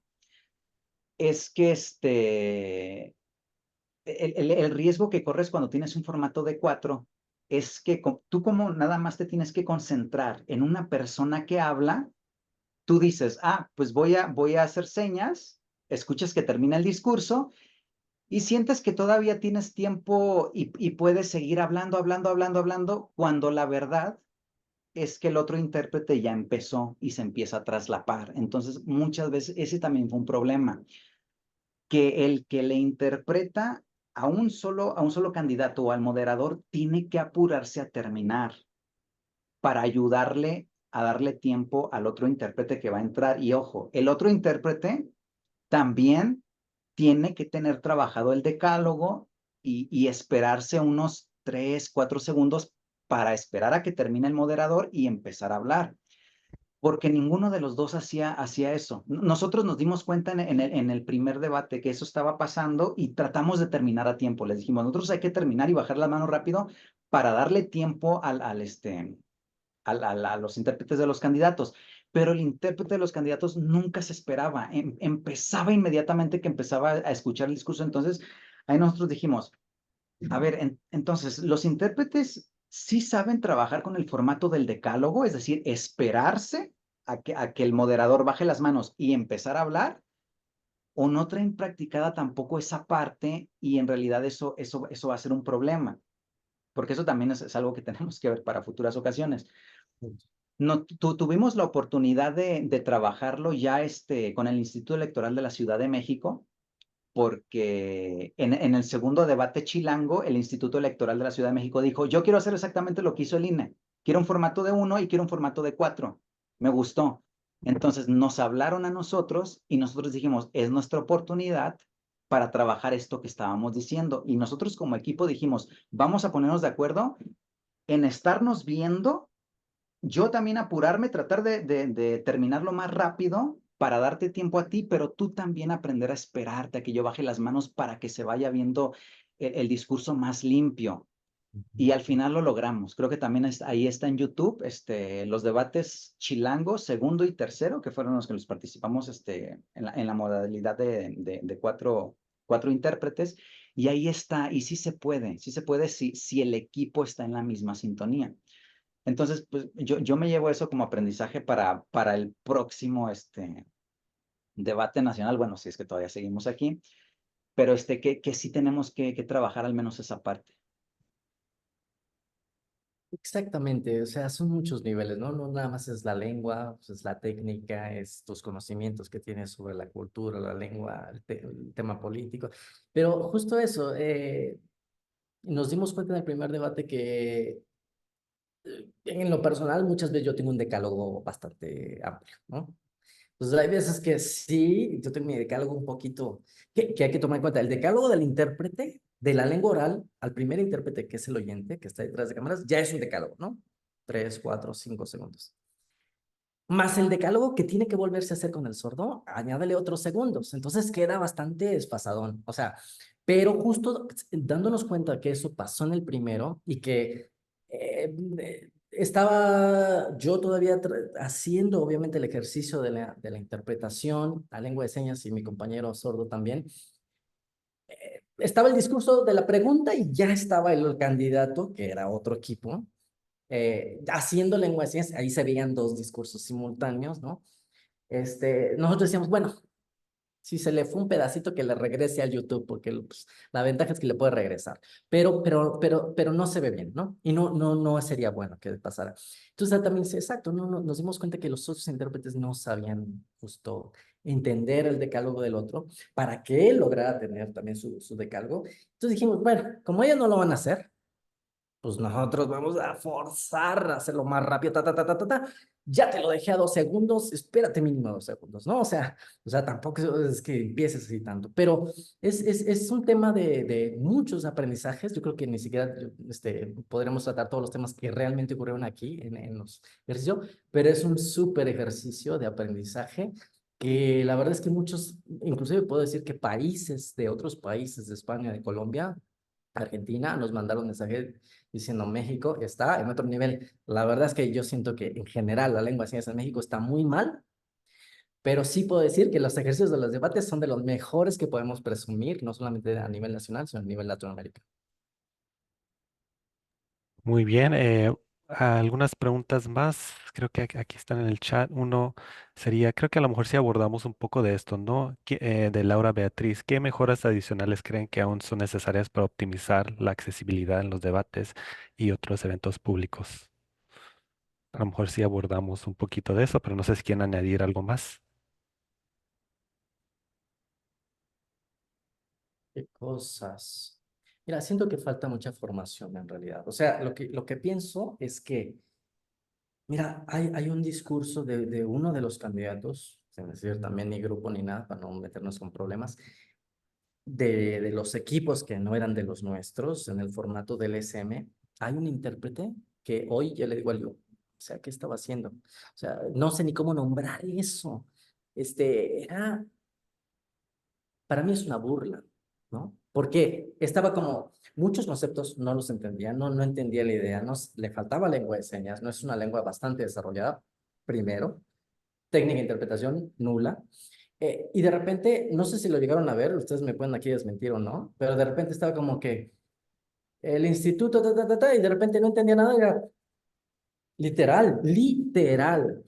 es que el riesgo que corres cuando tienes un formato de cuatro es que tú como nada más te tienes que concentrar en una persona que habla. Tú dices, pues voy a hacer señas, escuchas que termina el discurso y sientes que todavía tienes tiempo y puedes seguir hablando, cuando la verdad es que el otro intérprete ya empezó y se empieza a traslapar. Entonces, muchas veces ese también fue un problema, que el que le interpreta a un solo candidato o al moderador tiene que apurarse a terminar para ayudarle a darle tiempo al otro intérprete que va a entrar. Y ojo, el otro intérprete también tiene que tener trabajado el decálogo y esperarse unos 3, 4 segundos para esperar a que termine el moderador y empezar a hablar, porque ninguno de los dos hacía eso. Nosotros nos dimos cuenta en el primer debate que eso estaba pasando y tratamos de terminar a tiempo. Les dijimos, nosotros hay que terminar y bajar la mano rápido para darle tiempo a los intérpretes de los candidatos, pero el intérprete de los candidatos nunca se esperaba, empezaba inmediatamente que empezaba a escuchar el discurso. Entonces, ahí nosotros dijimos, a ver, entonces, los intérpretes sí saben trabajar con el formato del decálogo, es decir, esperarse a que el moderador baje las manos y empezar a hablar, o no traen practicada tampoco esa parte y en realidad eso va a ser un problema, porque eso también es algo que tenemos que ver para futuras ocasiones. No, tuvimos la oportunidad de trabajarlo ya con el Instituto Electoral de la Ciudad de México, porque en el segundo debate chilango, el Instituto Electoral de la Ciudad de México dijo, yo quiero hacer exactamente lo que hizo el INE. Quiero un formato de 1 y quiero un formato de 4. Me gustó. Entonces nos hablaron a nosotros y nosotros dijimos, es nuestra oportunidad para trabajar esto que estábamos diciendo. Y nosotros como equipo dijimos, vamos a ponernos de acuerdo en estarnos viendo, yo también apurarme, tratar de terminarlo más rápido para darte tiempo a ti, pero tú también aprender a esperarte a que yo baje las manos para que se vaya viendo el discurso más limpio. Y al final lo logramos. Creo que también ahí está en YouTube los debates chilango, segundo y tercero, que fueron los que los participamos en la modalidad de cuatro intérpretes. Y ahí está, y sí se puede si el equipo está en la misma sintonía. Entonces, pues yo me llevo eso como aprendizaje para el próximo debate nacional, bueno, si es que todavía seguimos aquí, pero que sí tenemos que trabajar al menos esa parte. Exactamente, o sea, son muchos niveles, ¿no? No nada más es la lengua, pues, es la técnica, es tus conocimientos que tienes sobre la cultura, la lengua, el tema político, pero justo eso, nos dimos cuenta en el primer debate que en lo personal muchas veces yo tengo un decálogo bastante amplio, ¿no? Entonces hay veces que sí, yo tengo mi decálogo un poquito, que hay que tomar en cuenta. El decálogo del intérprete, de la lengua oral, al primer intérprete, que es el oyente, que está detrás de cámaras, ya es un decálogo, ¿no? 3, 4, 5 segundos. Más el decálogo que tiene que volverse a hacer con el sordo, añádele otros segundos. Entonces queda bastante desfasadón. O sea, pero justo dándonos cuenta que eso pasó en el primero y que estaba yo todavía haciendo, obviamente, el ejercicio de la interpretación a lengua de señas y mi compañero sordo también. Estaba el discurso de la pregunta y ya estaba el candidato, que era otro equipo, haciendo lengua de señas. Ahí se veían dos discursos simultáneos, ¿no? Nosotros decíamos, bueno, si se le fue un pedacito que le regrese al YouTube, porque pues, la ventaja es que le puede regresar, pero no se ve bien, ¿no? Y no sería bueno que pasara. Entonces también sí, exacto, nos dimos cuenta que los otros intérpretes no sabían justo entender el decálogo del otro para que él lograra tener también su decálogo. Entonces dijimos, bueno, como ellos no lo van a hacer, pues nosotros vamos a forzar a hacerlo más rápido, Ya te lo dejé a 2 segundos, espérate mínimo 2 segundos, ¿no? O sea, tampoco es que empieces así tanto, pero es un tema de muchos aprendizajes. Yo creo que ni siquiera podremos tratar todos los temas que realmente ocurrieron aquí en los ejercicios, pero es un súper ejercicio de aprendizaje que la verdad es que muchos, inclusive puedo decir que países de otros países, de España, de Colombia, Argentina, nos mandaron mensajes diciendo México está en otro nivel. La verdad es que yo siento que en general la lengua de señas en México está muy mal, pero sí puedo decir que los ejercicios de los debates son de los mejores que podemos presumir, no solamente a nivel nacional, sino a nivel Latinoamérica. Muy bien. Algunas preguntas más, creo que aquí están en el chat. Uno sería, creo que a lo mejor si abordamos un poco de esto, ¿no? De Laura Beatriz, ¿qué mejoras adicionales creen que aún son necesarias para optimizar la accesibilidad en los debates y otros eventos públicos? A lo mejor sí abordamos un poquito de eso, pero no sé si quieren añadir algo más. ¿Qué cosas? Mira, siento que falta mucha formación en realidad. O sea, lo que pienso es que, mira, hay un discurso de uno de los candidatos, sin decir también ni grupo ni nada, para no meternos con problemas, de los equipos que no eran de los nuestros, en el formato del SM, hay un intérprete que hoy ya le digo al yo, o sea, ¿qué estaba haciendo? O sea, no sé ni cómo nombrar eso. Para mí es una burla, ¿no? Porque estaba como, muchos conceptos no los entendía, no entendía la idea, le faltaba lengua de señas, no es una lengua bastante desarrollada, primero, técnica de interpretación nula. Y de repente, no sé si lo llegaron a ver, ustedes me pueden aquí desmentir o no, pero de repente estaba como que el instituto, y de repente no entendía nada, era literal, literal.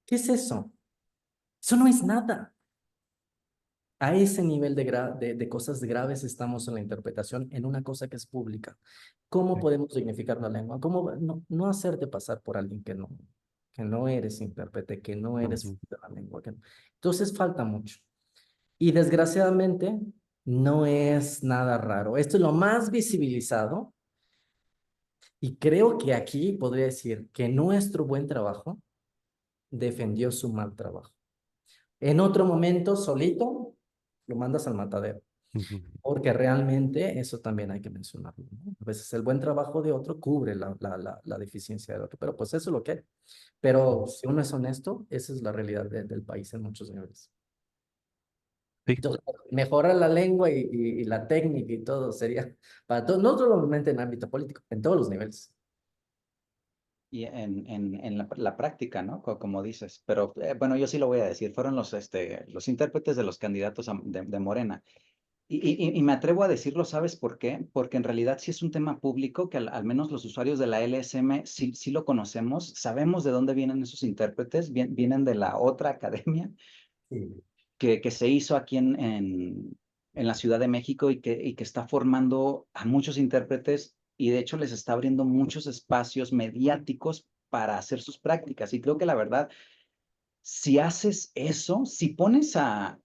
¿Qué es eso? Eso no es nada. A ese nivel de cosas graves estamos en la interpretación en una cosa que es pública. ¿Cómo Sí. podemos dignificar la lengua? ¿Cómo no hacerte pasar por alguien que no eres intérprete, que no eres Ujú, de la lengua? Entonces falta mucho. Y desgraciadamente no es nada raro. Esto es lo más visibilizado y creo que aquí podría decir que nuestro buen trabajo defendió su mal trabajo. En otro momento, solito, lo mandas al matadero. ujú, Porque realmente eso también hay que mencionarlo, ¿no? A veces el buen trabajo de otro cubre la deficiencia del otro, pero pues eso es lo que hay. ujú. Pero si uno es honesto, esa es la realidad del país en muchos niveles. Sí, Entonces, mejorar la lengua y la técnica y todo sería para todos, no solamente en ámbito político, en todos los niveles. Y en la práctica, ¿no? Como dices. Pero bueno, yo sí lo voy a decir. Fueron los intérpretes de los candidatos de Morena. Y me atrevo a decirlo, ¿sabes por qué? Porque en realidad sí es un tema público que al menos los usuarios de la LSM sí lo conocemos, sabemos de dónde vienen esos intérpretes, vienen de la otra academia Sí. que se hizo aquí en la Ciudad de México y que está formando a muchos intérpretes y de hecho les está abriendo muchos espacios mediáticos para hacer sus prácticas. Y creo que la verdad, si haces eso, si pones a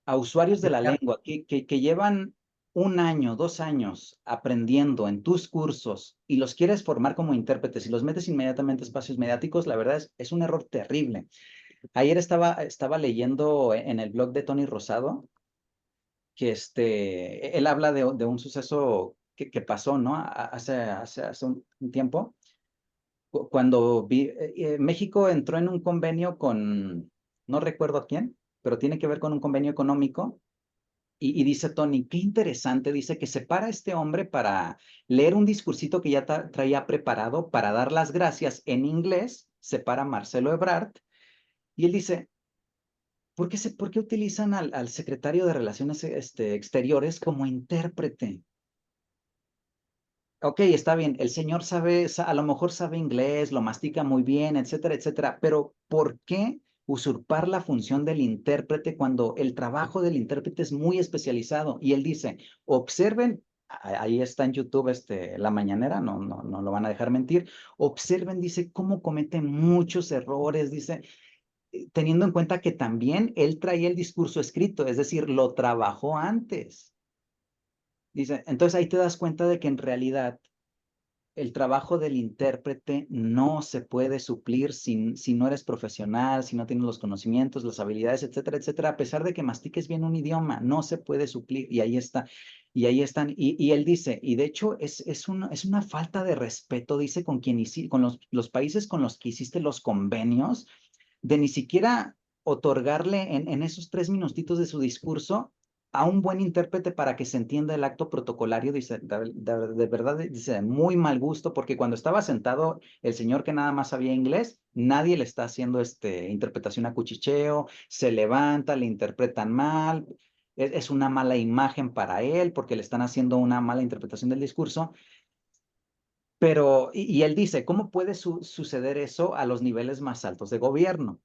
usuarios de la lengua que llevan un año, 2 años aprendiendo en tus cursos y los quieres formar como intérpretes y los metes inmediatamente a espacios mediáticos, la verdad es un error terrible. Ayer estaba leyendo en el blog de Tony Rosado que él habla de un suceso que pasó, ¿no? Hace un tiempo, cuando México entró en un convenio con, no recuerdo quién, pero tiene que ver con un convenio económico. Y dice Tony, qué interesante, dice que se para este hombre para leer un discursito que ya traía preparado para dar las gracias en inglés, se para Marcelo Ebrard, y él dice, ¿por qué utilizan al secretario de Relaciones Exteriores como intérprete? Ok, está bien, el señor a lo mejor sabe inglés, lo mastica muy bien, etcétera, etcétera, pero ¿por qué usurpar la función del intérprete cuando el trabajo del intérprete es muy especializado? Y él dice, observen, ahí está en YouTube La Mañanera, no lo van a dejar mentir, observen, dice, cómo comete muchos errores, dice, teniendo en cuenta que también él traía el discurso escrito, es decir, lo trabajó antes. Dice, entonces ahí te das cuenta de que en realidad el trabajo del intérprete no se puede suplir si no eres profesional, si no tienes los conocimientos, las habilidades, etcétera, etcétera. A pesar de que mastiques bien un idioma, no se puede suplir. Y ahí está. Y ahí están. Y él dice, y de hecho es una falta de respeto, dice, con los países con los que hiciste los convenios, de ni siquiera otorgarle en esos 3 minutitos de su discurso a un buen intérprete para que se entienda el acto protocolario, dice, de verdad, dice, de muy mal gusto, porque cuando estaba sentado el señor que nada más sabía inglés, nadie le está haciendo interpretación a cuchicheo, se levanta, le interpretan mal, es una mala imagen para él porque le están haciendo una mala interpretación del discurso, pero, y él dice, ¿cómo puede suceder eso a los niveles más altos de gobierno?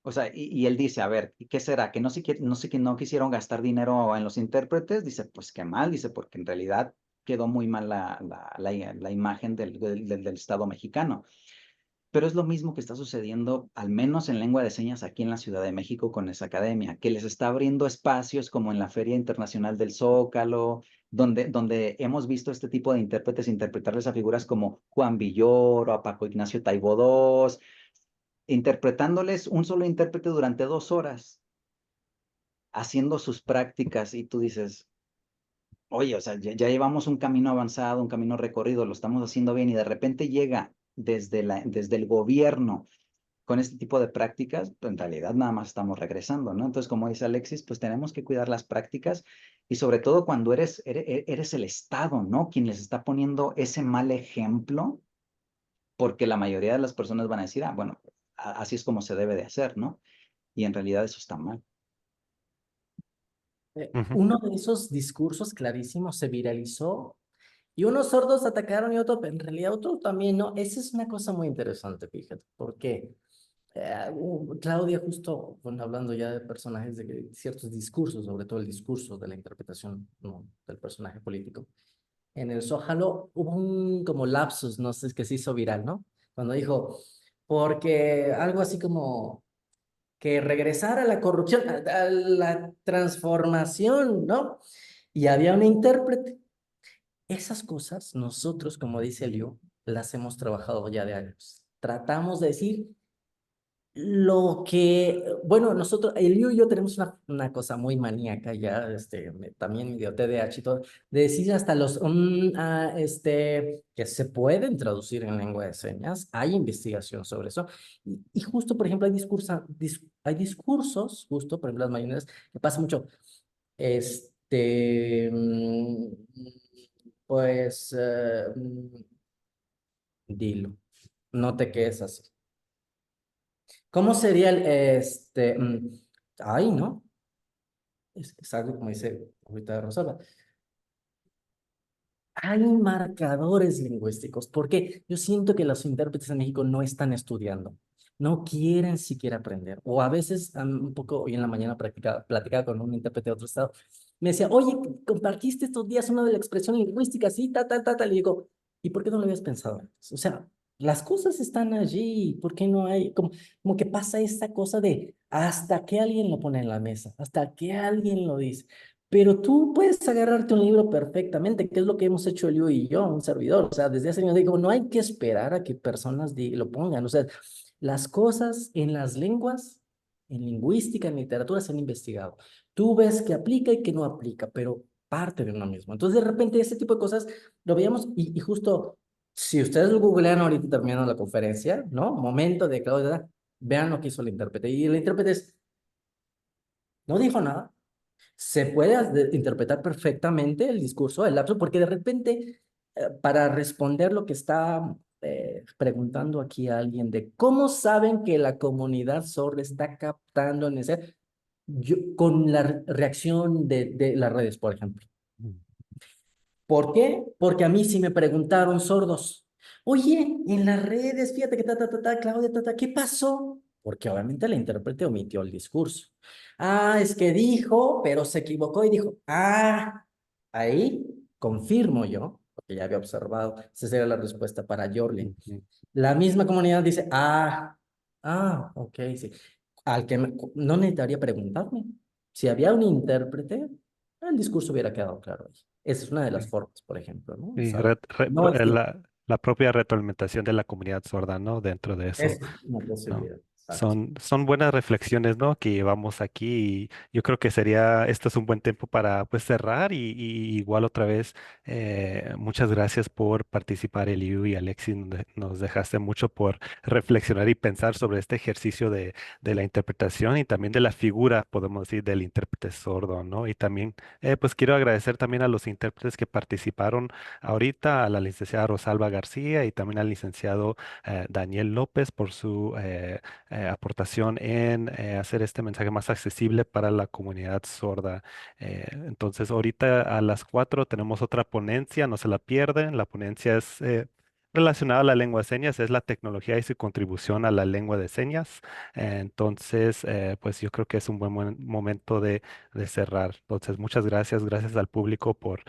O sea, y él dice, a ver, ¿y qué será? ¿Que no, no sé que no quisieron gastar dinero en los intérpretes? Dice, pues qué mal, dice, porque en realidad quedó muy mal la imagen del Estado mexicano. Pero es lo mismo que está sucediendo, al menos en lengua de señas, aquí en la Ciudad de México con esa academia, que les está abriendo espacios como en la Feria Internacional del Zócalo, donde hemos visto este tipo de intérpretes interpretarles a figuras como Juan Villoro, a Paco Ignacio Taibo II, interpretándoles un solo intérprete durante 2 horas, haciendo sus prácticas y tú dices, oye, o sea, ya llevamos un camino avanzado, un camino recorrido, lo estamos haciendo bien y de repente llega desde el gobierno con este tipo de prácticas, pues en realidad nada más estamos regresando, ¿no? Entonces, como dice Alexis, pues tenemos que cuidar las prácticas y sobre todo cuando eres el Estado, ¿no? Quien les está poniendo ese mal ejemplo, porque la mayoría de las personas van a decir, ah, bueno, así es como se debe de hacer, ¿no? Y en realidad eso está mal. ujú. Uno de esos discursos clarísimos se viralizó y unos sordos atacaron y otros, pero en realidad otros también, ¿no? Esa es una cosa muy interesante, fíjate, porque Claudia, justo bueno, hablando ya de personajes, de ciertos discursos, sobre todo el discurso de la interpretación, ¿no?, del personaje político. En el Zócalo hubo un como lapsus, no sé, es que se hizo viral, ¿no? Cuando dijo, porque algo así como que regresara la corrupción, a la transformación, ¿no? Y había un intérprete. Esas cosas nosotros, como dice Liu, las hemos trabajado ya de años. Tratamos de decir lo que, bueno, nosotros, Elio y yo tenemos una cosa muy maníaca ya, también medio TDAH y todo, de decir hasta los, que se pueden traducir en lengua de señas, hay investigación sobre eso, y justo, por ejemplo, hay discursos, justo, por ejemplo, las mayoneras, que pasa mucho, este, mm, pues, dilo, no te quedes así. ¿Cómo sería ay, ¿no? Es algo como dice ahorita Rosalba. Hay marcadores lingüísticos, porque yo siento que los intérpretes en México no están estudiando, no quieren siquiera aprender, o a veces, un poco, hoy en la mañana platicaba con un intérprete de otro estado, me decía, oye, compartiste estos días una de la expresión lingüística, así, le digo, ¿y por qué no lo habías pensado antes? O sea, las cosas están allí, ¿por qué no hay? Como que pasa esta cosa de hasta que alguien lo pone en la mesa, hasta que alguien lo dice. Pero tú puedes agarrarte un libro perfectamente, que es lo que hemos hecho Elio y yo, un servidor. O sea, desde hace años digo, no hay que esperar a que personas lo pongan. O sea, las cosas en las lenguas, en lingüística, en literatura, se han investigado. Tú ves que aplica y que no aplica, pero parte de uno mismo. Entonces, de repente, ese tipo de cosas lo veíamos y justo, si ustedes lo googlean ahorita terminando la conferencia, ¿no? Momento de Claudia, vean lo que hizo el intérprete. Y el intérprete no dijo nada, se puede interpretar perfectamente el discurso del lapso, porque de repente, para responder lo que está preguntando aquí a alguien de cómo saben que la comunidad sorda está captando en ese, con la reacción de las redes, por ejemplo. Mm. ¿Por qué? Porque a mí sí me preguntaron sordos. Oye, en las redes, fíjate que Claudia, ¿qué pasó? Porque obviamente la intérprete omitió el discurso. Ah, es que dijo, pero se equivocó y dijo, ahí confirmo yo, porque ya había observado, esa sería la respuesta para Jorlin. Ujú. La misma comunidad dice, ok, sí. No necesitaría preguntarme. Si había un intérprete, el discurso hubiera quedado claro ahí. Esa es una de las Sí. formas, por ejemplo, ¿no? Y Saber. No es que la propia retroalimentación de la comunidad sorda, ¿no? Dentro de eso. es una ¿No? posibilidad. Exacto. Son buenas reflexiones, ¿no? Que llevamos aquí y yo creo que esto es un buen tiempo para pues cerrar y igual otra vez muchas gracias por participar Eliu y Alexis, nos dejaste mucho por reflexionar y pensar sobre este ejercicio de la interpretación y también de la figura, podemos decir, del intérprete sordo, ¿no? Y también pues quiero agradecer también a los intérpretes que participaron ahorita, a la licenciada Rosalba García y también al licenciado Daniel López por su aportación en hacer este mensaje más accesible para la comunidad sorda. Entonces, ahorita a las 4 tenemos otra ponencia, no se la pierden. La ponencia es relacionada a la lengua de señas, es la tecnología y su contribución a la lengua de señas. Entonces, pues yo creo que es un momento de cerrar. Entonces, muchas gracias, gracias al público por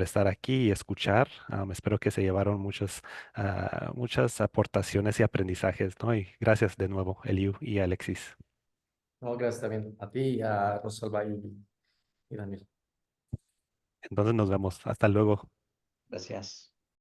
estar aquí y escuchar. Espero que se llevaron muchas aportaciones y aprendizajes, ¿no? Y gracias de nuevo, Eliu y Alexis. No, gracias también a ti, a Rosalba y Daniel. Entonces nos vemos. Hasta luego. Gracias.